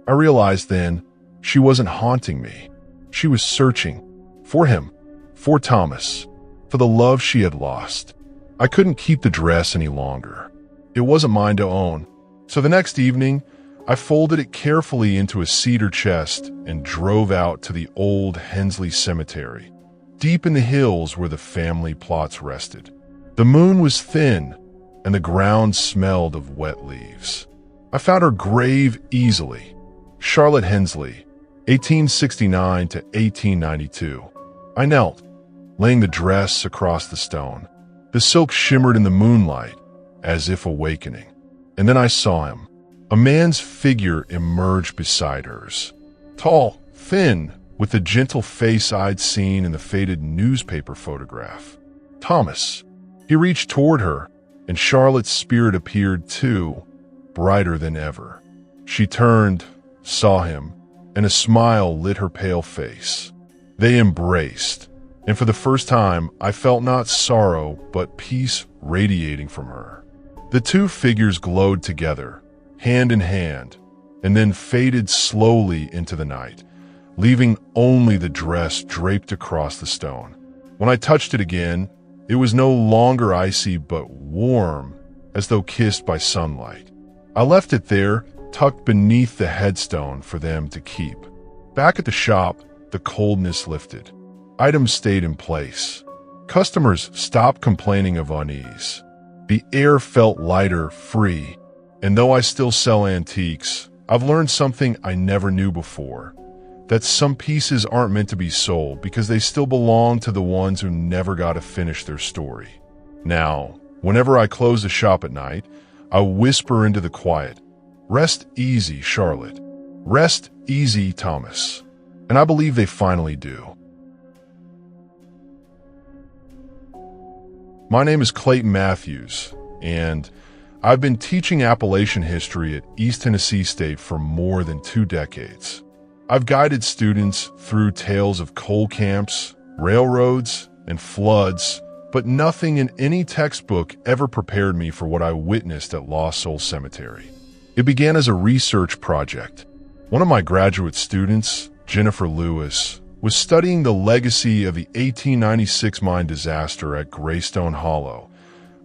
I realized then she wasn't haunting me. She was searching for him, for Thomas, for the love she had lost. I couldn't keep the dress any longer. It wasn't mine to own. So the next evening, I folded it carefully into a cedar chest and drove out to the old Hensley Cemetery, deep in the hills where the family plots rested. The moon was thin, and the ground smelled of wet leaves. I found her grave easily. Charlotte Hensley, 1869 to 1892. I knelt, laying the dress across the stone. The silk shimmered in the moonlight, as if awakening. And then I saw him. A man's figure emerged beside hers. Tall, thin, with the gentle face I'd seen in the faded newspaper photograph. Thomas. He reached toward her, and Charlotte's spirit appeared too, brighter than ever. She turned, saw him, and a smile lit her pale face. They embraced, and for the first time I felt not sorrow but peace radiating from her. The two figures glowed together, hand in hand, and then faded slowly into the night, leaving only the dress draped across the stone. When I touched it again, it was no longer icy but warm, as though kissed by sunlight. I left it there, tucked beneath the headstone for them to keep. Back at the shop, the coldness lifted. Items stayed in place. Customers stopped complaining of unease. The air felt lighter, free, and though I still sell antiques, I've learned something I never knew before, that some pieces aren't meant to be sold because they still belong to the ones who never got to finish their story. Now, whenever I close the shop at night, I whisper into the quiet, "Rest easy, Charlotte. Rest easy, Thomas." And I believe they finally do. My name is Clayton Matthews, and I've been teaching Appalachian history at East Tennessee State for more than 2 decades. I've guided students through tales of coal camps, railroads, and floods, but nothing in any textbook ever prepared me for what I witnessed at Lost Soul Cemetery. It began as a research project. One of my graduate students, Jennifer Lewis, was studying the legacy of the 1896 mine disaster at Greystone Hollow,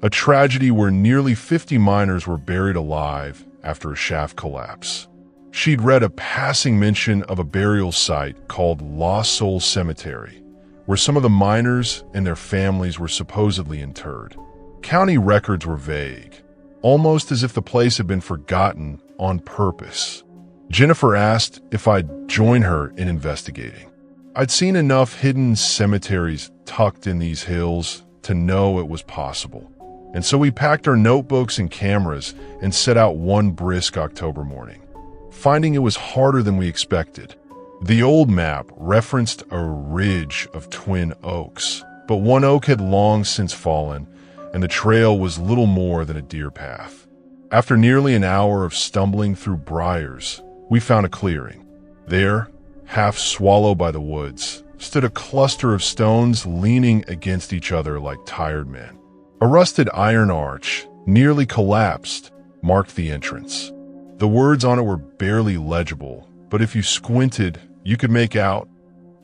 a tragedy where nearly 50 miners were buried alive after a shaft collapse. She'd read a passing mention of a burial site called Lost Soul Cemetery, where some of the miners and their families were supposedly interred. County records were vague, almost as if the place had been forgotten on purpose. Jennifer asked if I'd join her in investigating. I'd seen enough hidden cemeteries tucked in these hills to know it was possible. And so we packed our notebooks and cameras and set out one brisk October morning, finding it was harder than we expected. The old map referenced a ridge of twin oaks, but one oak had long since fallen, and the trail was little more than a deer path. After nearly an hour of stumbling through briars, we found a clearing. There, half swallowed by the woods, stood a cluster of stones leaning against each other like tired men. A rusted iron arch, nearly collapsed, marked the entrance. The words on it were barely legible, but if you squinted, you could make out,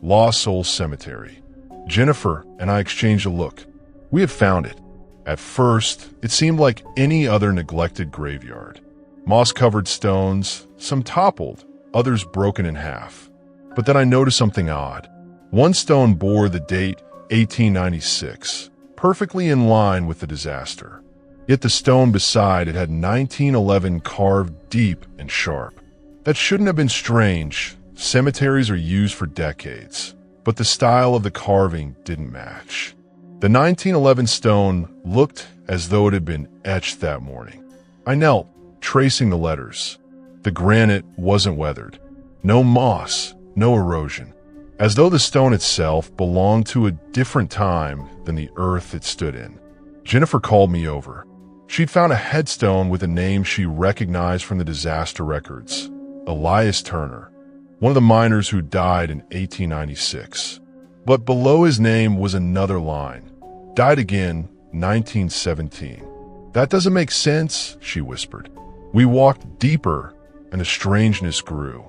Lost Soul Cemetery. Jennifer and I exchanged a look. We had found it. At first, it seemed like any other neglected graveyard. Moss-covered stones, some toppled, others broken in half. But then I noticed something odd. One stone bore the date 1896, perfectly in line with the disaster. Yet the stone beside it had 1911 carved deep and sharp. That shouldn't have been strange. Cemeteries are used for decades, but the style of the carving didn't match. The 1911 stone looked as though it had been etched that morning. I knelt, tracing the letters. The granite wasn't weathered. No moss, no erosion. As though the stone itself belonged to a different time than the earth it stood in. Jennifer called me over. She'd found a headstone with a name she recognized from the disaster records. Elias Turner, one of the miners who died in 1896. But below his name was another line. Died again, 1917. That doesn't make sense, she whispered. We walked deeper, and the strangeness grew.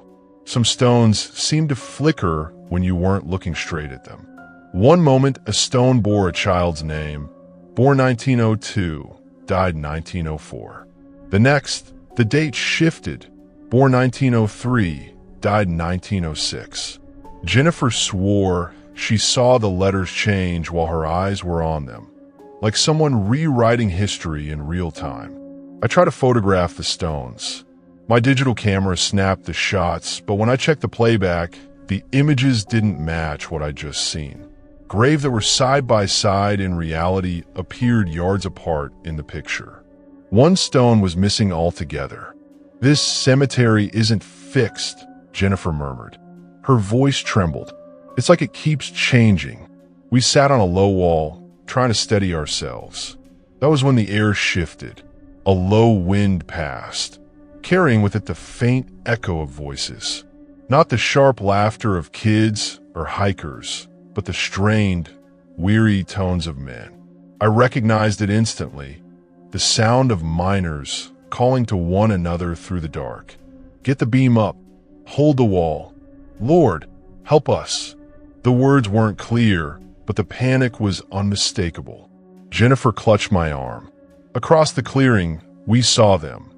Some stones seemed to flicker when you weren't looking straight at them. One moment, a stone bore a child's name. Born 1902, died 1904. The next, the date shifted. Born 1903, died 1906. Jennifer swore she saw the letters change while her eyes were on them, like someone rewriting history in real time. I tried to photograph the stones. My digital camera snapped the shots, but when I checked the playback, the images didn't match what I'd just seen. Graves that were side by side in reality appeared yards apart in the picture. One stone was missing altogether. This cemetery isn't fixed, Jennifer murmured. Her voice trembled. It's like it keeps changing. We sat on a low wall, trying to steady ourselves. That was when the air shifted. A low wind passed, carrying with it the faint echo of voices. Not the sharp laughter of kids or hikers, but the strained, weary tones of men. I recognized it instantly, the sound of miners calling to one another through the dark. Get the beam up. Hold the wall. Lord, help us. The words weren't clear, but the panic was unmistakable. Jennifer clutched my arm. Across the clearing, we saw them.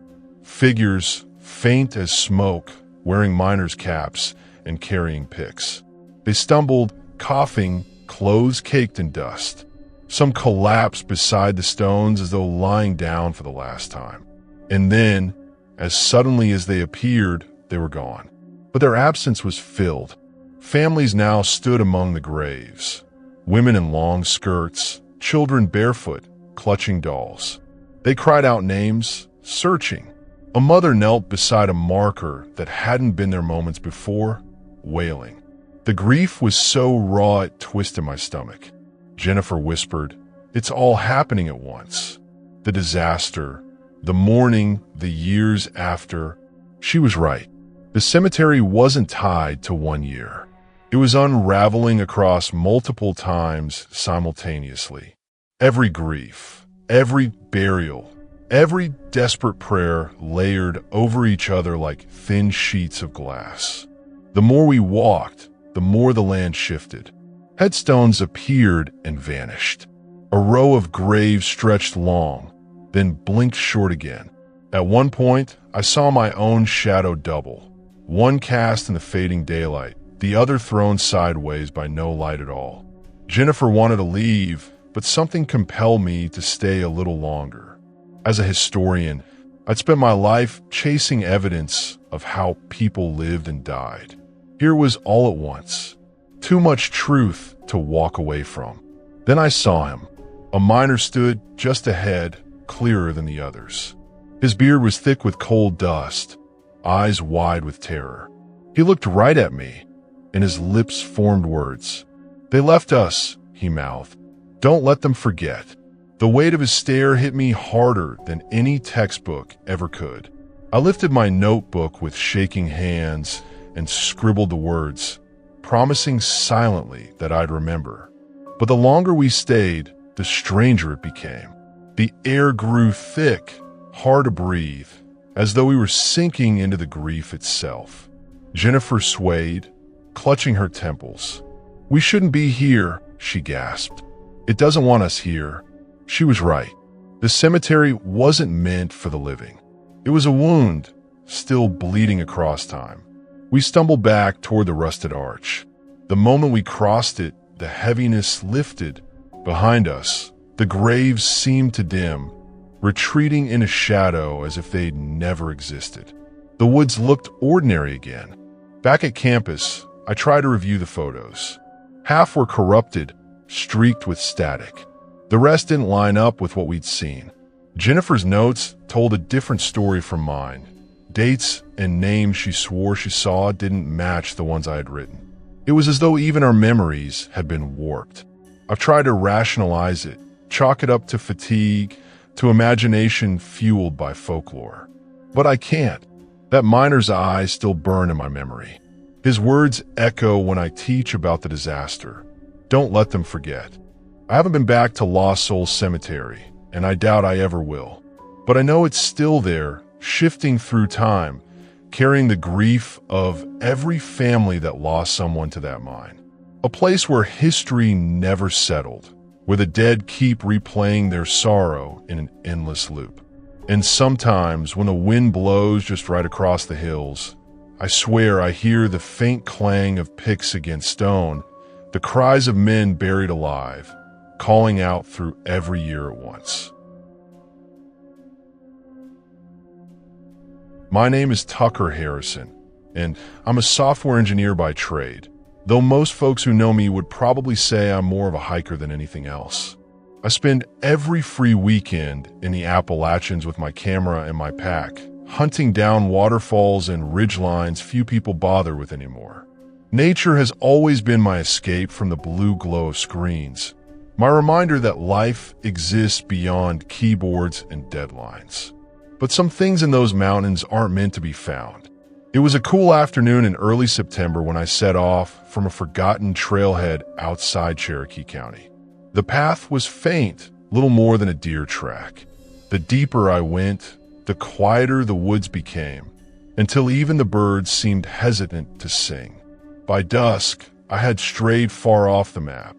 Figures, faint as smoke, wearing miners' caps and carrying picks. They stumbled, coughing, clothes caked in dust. Some collapsed beside the stones as though lying down for the last time. And then, as suddenly as they appeared, they were gone. But their absence was filled. Families now stood among the graves. Women in long skirts, children barefoot, clutching dolls. They cried out names, searching. A mother knelt beside a marker that hadn't been there moments before, wailing. The grief was so raw it twisted my stomach. Jennifer whispered, "It's all happening at once. The disaster, the mourning, the years after." She was right. The cemetery wasn't tied to one year. It was unraveling across multiple times simultaneously. Every grief, every burial, every desperate prayer layered over each other like thin sheets of glass. The more we walked, the more the land shifted. Headstones appeared and vanished. A row of graves stretched long, then blinked short again. At one point, I saw my own shadow double, one cast in the fading daylight, the other thrown sideways by no light at all. Jennifer wanted to leave, but something compelled me to stay a little longer. As a historian, I'd spent my life chasing evidence of how people lived and died. Here was all at once. Too much truth to walk away from. Then I saw him. A miner stood just ahead, clearer than the others. His beard was thick with coal dust, eyes wide with terror. He looked right at me, and his lips formed words. "They left us," he mouthed. "Don't let them forget." The weight of his stare hit me harder than any textbook ever could. I lifted my notebook with shaking hands and scribbled the words, promising silently that I'd remember. But the longer we stayed, the stranger it became. The air grew thick, hard to breathe, as though we were sinking into the grief itself. Jennifer swayed, clutching her temples. "We shouldn't be here," she gasped. "It doesn't want us here." She was right. The cemetery wasn't meant for the living. It was a wound, still bleeding across time. We stumbled back toward the rusted arch. The moment we crossed it, the heaviness lifted. Behind us, the graves seemed to dim, retreating in a shadow as if they'd never existed. The woods looked ordinary again. Back at campus, I tried to review the photos. Half were corrupted, streaked with static. The rest didn't line up with what we'd seen. Jennifer's notes told a different story from mine. Dates and names she swore she saw didn't match the ones I had written. It was as though even our memories had been warped. I've tried to rationalize it, chalk it up to fatigue, to imagination fueled by folklore. But I can't. That miner's eyes still burn in my memory. His words echo when I teach about the disaster. Don't let them forget. I haven't been back to Lost Souls Cemetery, and I doubt I ever will. But I know it's still there, shifting through time, carrying the grief of every family that lost someone to that mine. A place where history never settled, where the dead keep replaying their sorrow in an endless loop. And sometimes, when the wind blows just right across the hills, I swear I hear the faint clang of picks against stone, the cries of men buried alive, calling out through every year at once. My name is Tucker Harrison, and I'm a software engineer by trade, though most folks who know me would probably say I'm more of a hiker than anything else. I spend every free weekend in the Appalachians with my camera and my pack, hunting down waterfalls and ridgelines few people bother with anymore. Nature has always been my escape from the blue glow of screens, my reminder that life exists beyond keyboards and deadlines. But some things in those mountains aren't meant to be found. It was a cool afternoon in early September when I set off from a forgotten trailhead outside Cherokee County. The path was faint, little more than a deer track. The deeper I went, the quieter the woods became, until even the birds seemed hesitant to sing. By dusk, I had strayed far off the map,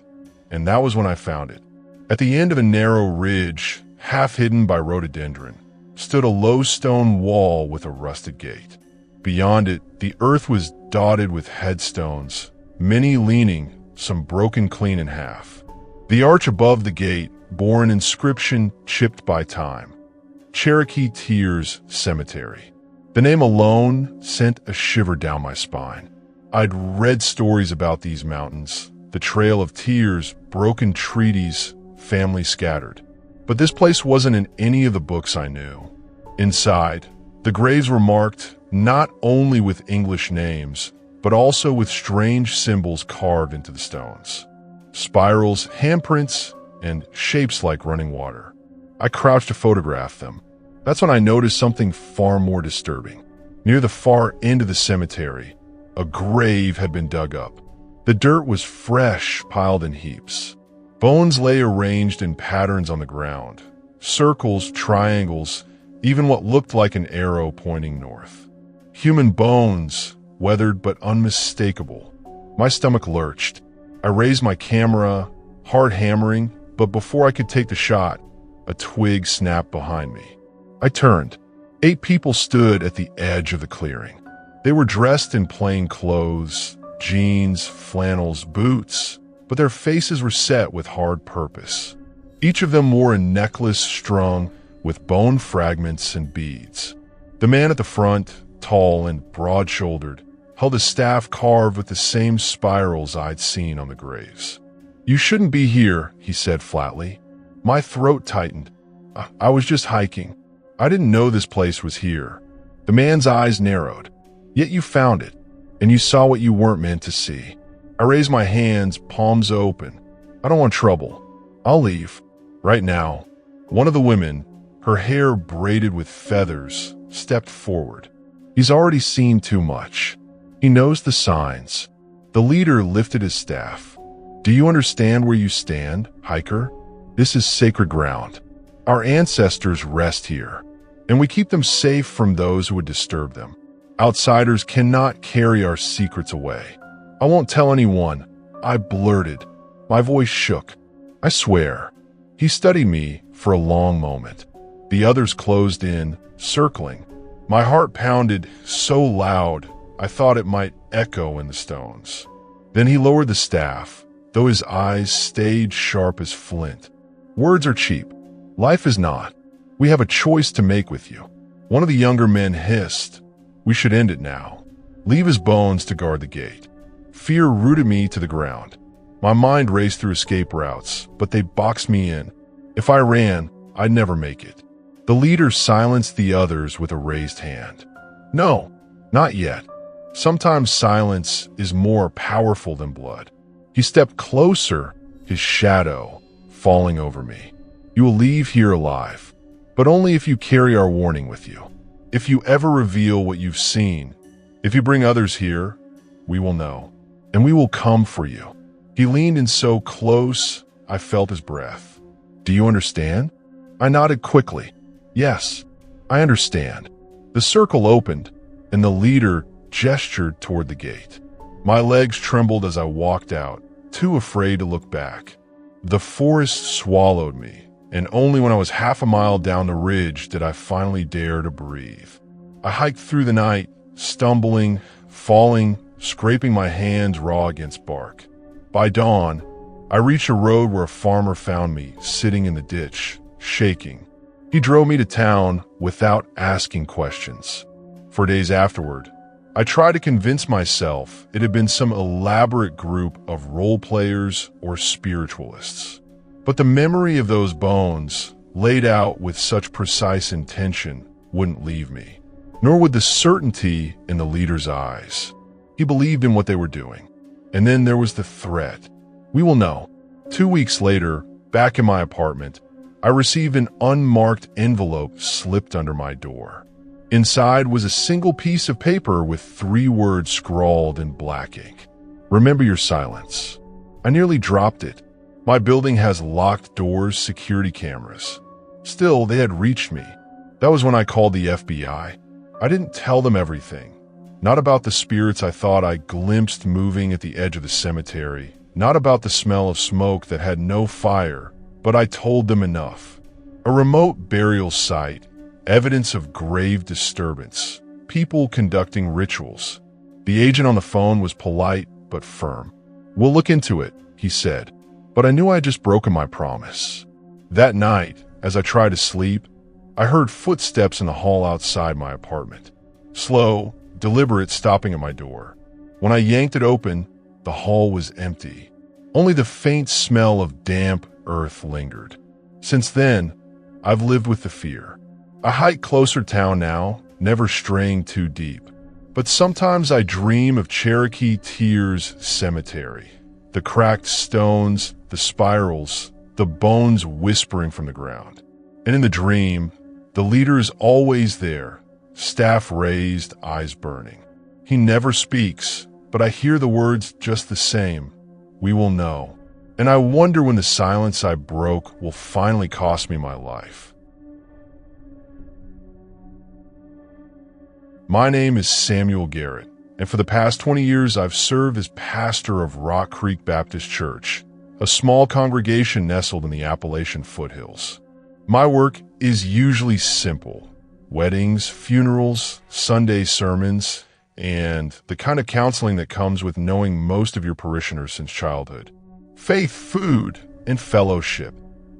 and that was when I found it. At the end of a narrow ridge, half hidden by rhododendron, stood a low stone wall with a rusted gate. Beyond it, the earth was dotted with headstones, many leaning, some broken clean in half. The arch above the gate bore an inscription chipped by time: Cherokee Tears Cemetery. The name alone sent a shiver down my spine. I'd read stories about these mountains, the trail of tears, broken treaties, families scattered. But this place wasn't in any of the books I knew. Inside, the graves were marked not only with English names, but also with strange symbols carved into the stones. Spirals, handprints, and shapes like running water. I crouched to photograph them. That's when I noticed something far more disturbing. Near the far end of the cemetery, a grave had been dug up. The dirt was fresh, piled in heaps. Bones lay arranged in patterns on the ground. Circles, triangles, even what looked like an arrow pointing north. Human bones, weathered but unmistakable. My stomach lurched. I raised my camera, hard hammering, but before I could take the shot, a twig snapped behind me. I turned. 8 people stood at the edge of the clearing. They were dressed in plain clothes, jeans, flannels, boots, but their faces were set with hard purpose. Each of them wore a necklace strung with bone fragments and beads. The man at the front, tall and broad-shouldered, held a staff carved with the same spirals I'd seen on the graves. "You shouldn't be here," he said flatly. My throat tightened. I was just hiking. I didn't know this place was here. The man's eyes narrowed. "Yet you found it, and you saw what you weren't meant to see." I raised my hands, palms open. "I don't want trouble. I'll leave. Right now." One of the women, her hair braided with feathers, stepped forward. "He's already seen too much. He knows the signs." The leader lifted his staff. "Do you understand where you stand, hiker? This is sacred ground. Our ancestors rest here, and we keep them safe from those who would disturb them. Outsiders cannot carry our secrets away." I won't tell anyone, I blurted. My voice shook. I swear. He studied me for a long moment. The others closed in, circling. My heart pounded so loud, I thought it might echo in the stones. Then he lowered the staff, though his eyes stayed sharp as flint. Words are cheap. Life is not. We have a choice to make with you. One of the younger men hissed. We should end it now. Leave his bones to guard the gate. Fear rooted me to the ground. My mind raced through escape routes, but they boxed me in. If I ran, I'd never make it. The leader silenced the others with a raised hand. No, not yet. Sometimes silence is more powerful than blood. He stepped closer, his shadow falling over me. You will leave here alive, but only if you carry our warning with you. If you ever reveal what you've seen, if you bring others here, we will know, and we will come for you. He leaned in so close, I felt his breath. Do you understand? I nodded quickly. Yes, I understand. The circle opened, and the leader gestured toward the gate. My legs trembled as I walked out, too afraid to look back. The forest swallowed me, and only when I was half a mile down the ridge did I finally dare to breathe. I hiked through the night, stumbling, falling, scraping my hands raw against bark. By dawn, I reached a road where a farmer found me, sitting in the ditch, shaking. He drove me to town without asking questions. For days afterward, I tried to convince myself it had been some elaborate group of role players or spiritualists. But the memory of those bones, laid out with such precise intention, wouldn't leave me, nor would the certainty in the leader's eyes. He believed in what they were doing. And then there was the threat. We will know. 2 weeks later, back in my apartment, I received an unmarked envelope slipped under my door. Inside was a single piece of paper with 3 words scrawled in black ink. Remember your silence. I nearly dropped it. My building has locked doors, security cameras. Still, they had reached me. That was when I called the FBI. I didn't tell them everything. Not about the spirits I thought I glimpsed moving at the edge of the cemetery. Not about the smell of smoke that had no fire, but I told them enough. A remote burial site, evidence of grave disturbance, people conducting rituals. The agent on the phone was polite but firm. We'll look into it, he said, but I knew I had just broken my promise. That night, as I tried to sleep, I heard footsteps in the hall outside my apartment. Slow, deliberate, stopping at my door. When I yanked it open, the hall was empty. Only the faint smell of damp earth lingered. Since then, I've lived with the fear. I hike closer town now, never straying too deep. But sometimes I dream of Cherokee Tears Cemetery. The cracked stones, the spirals, the bones whispering from the ground. And in the dream, the leader is always there, staff raised, eyes burning. He never speaks, but I hear the words just the same. We will know. And I wonder when the silence I broke will finally cost me my life. My name is Samuel Garrett, and for the past 20 years I've served as pastor of Rock Creek Baptist Church, a small congregation nestled in the Appalachian foothills. My work is usually simple: weddings, funerals, Sunday sermons, and the kind of counseling that comes with knowing most of your parishioners since childhood. Faith, food, and fellowship.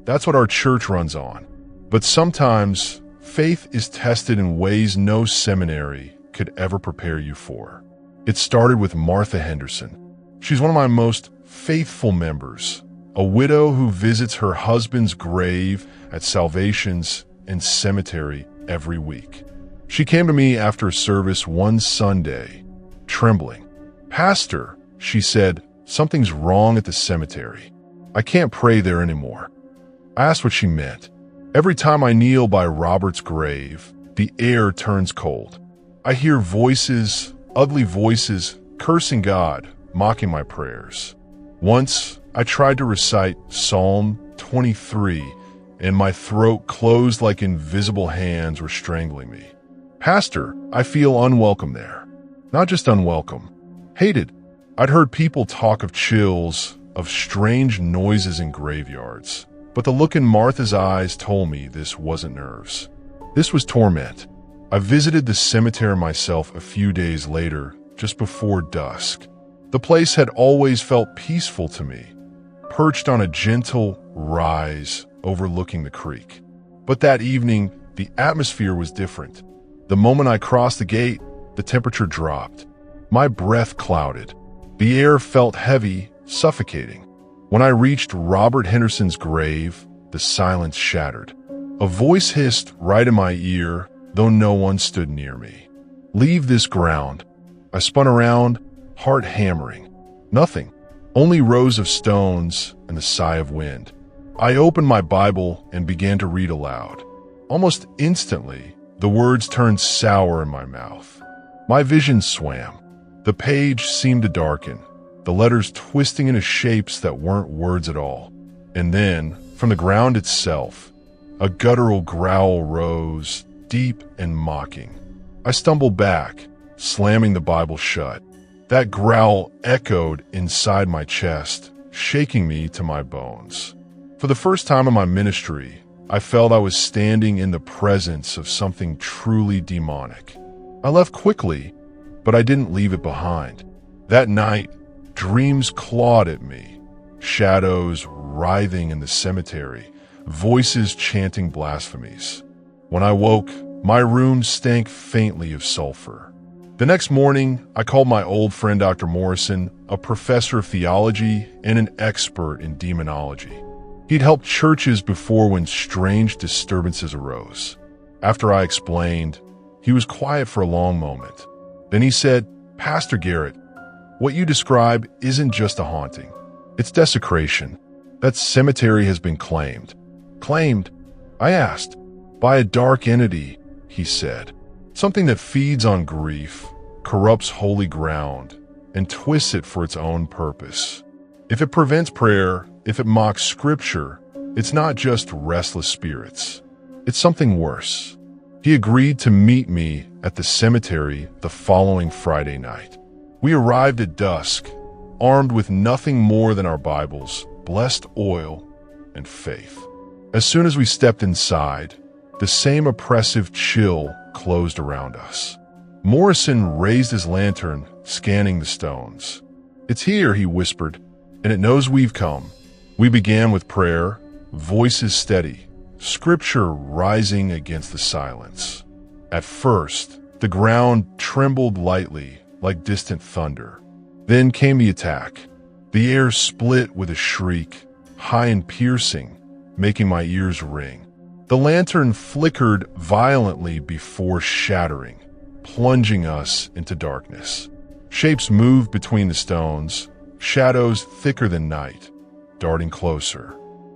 That's what our church runs on. But sometimes faith is tested in ways no seminary could ever prepare you for. It started with Martha Henderson. She's one of my most faithful members, a widow who visits her husband's grave at Salvation's and Cemetery every week. She came to me after a service one Sunday, trembling. "Pastor," she said, "something's wrong at the cemetery. I can't pray there anymore." I asked what she meant. Every time I kneel by Robert's grave, the air turns cold. I hear voices, ugly voices, cursing God, mocking my prayers. Once, I tried to recite Psalm 23, and my throat closed like invisible hands were strangling me. "Pastor, I feel unwelcome there." Not just unwelcome, hated. I'd heard people talk of chills, of strange noises in graveyards, but the look in Martha's eyes told me this wasn't nerves. This was torment. I visited the cemetery myself a few days later, just before dusk. The place had always felt peaceful to me, perched on a gentle rise overlooking the creek. But that evening, the atmosphere was different. The moment I crossed the gate, the temperature dropped. My breath clouded. The air felt heavy, suffocating. When I reached Robert Henderson's grave, the silence shattered. A voice hissed right in my ear, though no one stood near me. "Leave this ground." I spun around, heart hammering. Nothing, only rows of stones and the sigh of wind. I opened my Bible and began to read aloud. Almost instantly, the words turned sour in my mouth. My vision swam. The page seemed to darken, the letters twisting into shapes that weren't words at all. And then, from the ground itself, a guttural growl rose, deep and mocking. I stumbled back, slamming the Bible shut. That growl echoed inside my chest, shaking me to my bones. For the first time in my ministry, I felt I was standing in the presence of something truly demonic. I left quickly, but I didn't leave it behind. That night, dreams clawed at me, shadows writhing in the cemetery, voices chanting blasphemies. When I woke, my room stank faintly of sulfur. The next morning, I called my old friend Dr. Morrison, a professor of theology and an expert in demonology. He'd helped churches before when strange disturbances arose. After I explained, he was quiet for a long moment. Then he said, "Pastor Garrett, what you describe isn't just a haunting. It's desecration. That cemetery has been claimed." "Claimed?" I asked. "By a dark entity," he said. "Something that feeds on grief, corrupts holy ground, and twists it for its own purpose. If it prevents prayer, if it mocks scripture, it's not just restless spirits. It's something worse." He agreed to meet me at the cemetery the following Friday night. We arrived at dusk, armed with nothing more than our Bibles, blessed oil, and faith. As soon as we stepped inside, the same oppressive chill closed around us. Morrison raised his lantern, scanning the stones. "It's here," he whispered, "and it knows we've come." We began with prayer, voices steady, scripture rising against the silence. At first, the ground trembled lightly, like distant thunder. Then came the attack. The air split with a shriek, high and piercing, making my ears ring. The lantern flickered violently before shattering, plunging us into darkness. Shapes moved between the stones, shadows thicker than night, darting closer.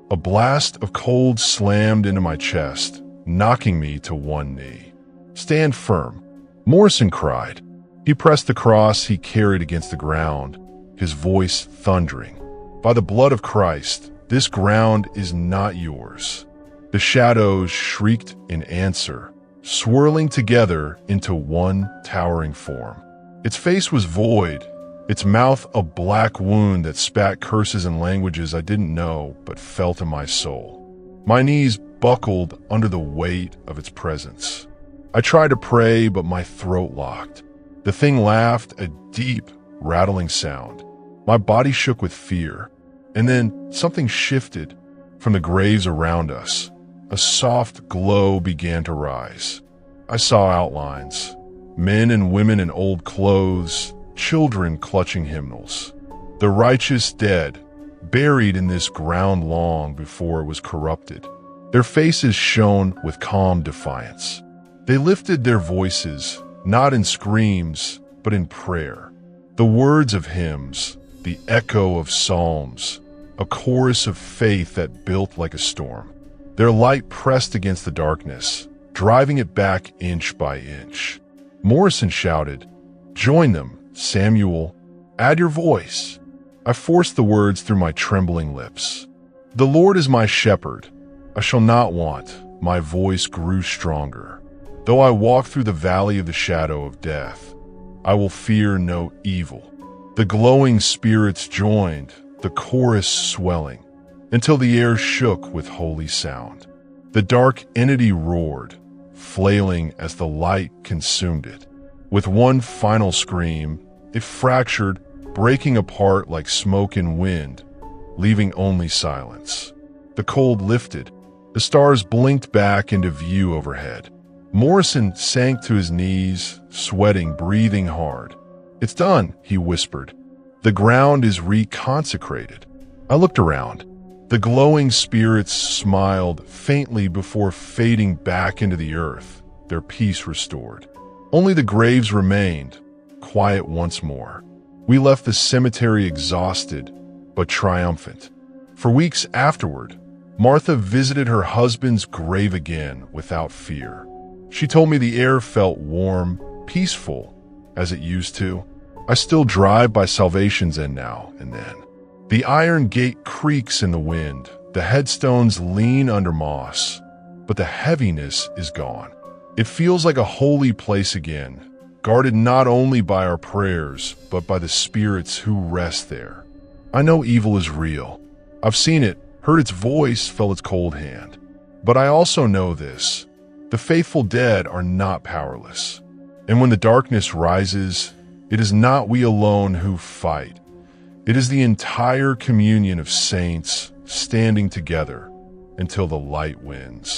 A blast of cold slammed into my chest, knocking me to one knee. "Stand firm," Morrison cried. He pressed the cross he carried against the ground, his voice thundering. "By the blood of Christ, this ground is not yours." The shadows shrieked in answer, swirling together into one towering form. Its face was void, its mouth a black wound that spat curses in languages I didn't know but felt in my soul. My knees buckled under the weight of its presence. I tried to pray, but my throat locked. The thing laughed, a deep, rattling sound. My body shook with fear, and then something shifted. From the graves around us, a soft glow began to rise. I saw outlines, men and women in old clothes, children clutching hymnals. The righteous dead, buried in this ground long before it was corrupted. Their faces shone with calm defiance. They lifted their voices, not in screams, but in prayer. The words of hymns, the echo of psalms, a chorus of faith that built like a storm. Their light pressed against the darkness, driving it back inch by inch. Morrison shouted, "Join them, Samuel. Add your voice." I forced the words through my trembling lips. "The Lord is my shepherd. I shall not want." My voice grew stronger. "Though I walk through the valley of the shadow of death, I will fear no evil." The glowing spirits joined, the chorus swelling, until the air shook with holy sound. The dark entity roared, flailing as the light consumed it. With one final scream, it fractured, breaking apart like smoke and wind, leaving only silence. The cold lifted. The stars blinked back into view overhead. Morrison sank to his knees, sweating, breathing hard. "It's done," he whispered. "The ground is reconsecrated." I looked around. The glowing spirits smiled faintly before fading back into the earth, their peace restored. Only the graves remained, quiet once more. We left the cemetery exhausted, but triumphant. For weeks afterward, Martha visited her husband's grave again without fear. She told me the air felt warm, peaceful, as it used to. I still drive by Salvation's End now and then. The iron gate creaks in the wind, the headstones lean under moss, but the heaviness is gone. It feels like a holy place again, guarded not only by our prayers, but by the spirits who rest there. I know evil is real. I've seen it, heard its voice, felt its cold hand. But I also know this: the faithful dead are not powerless. And when the darkness rises, it is not we alone who fight. It is the entire communion of saints standing together until the light wins.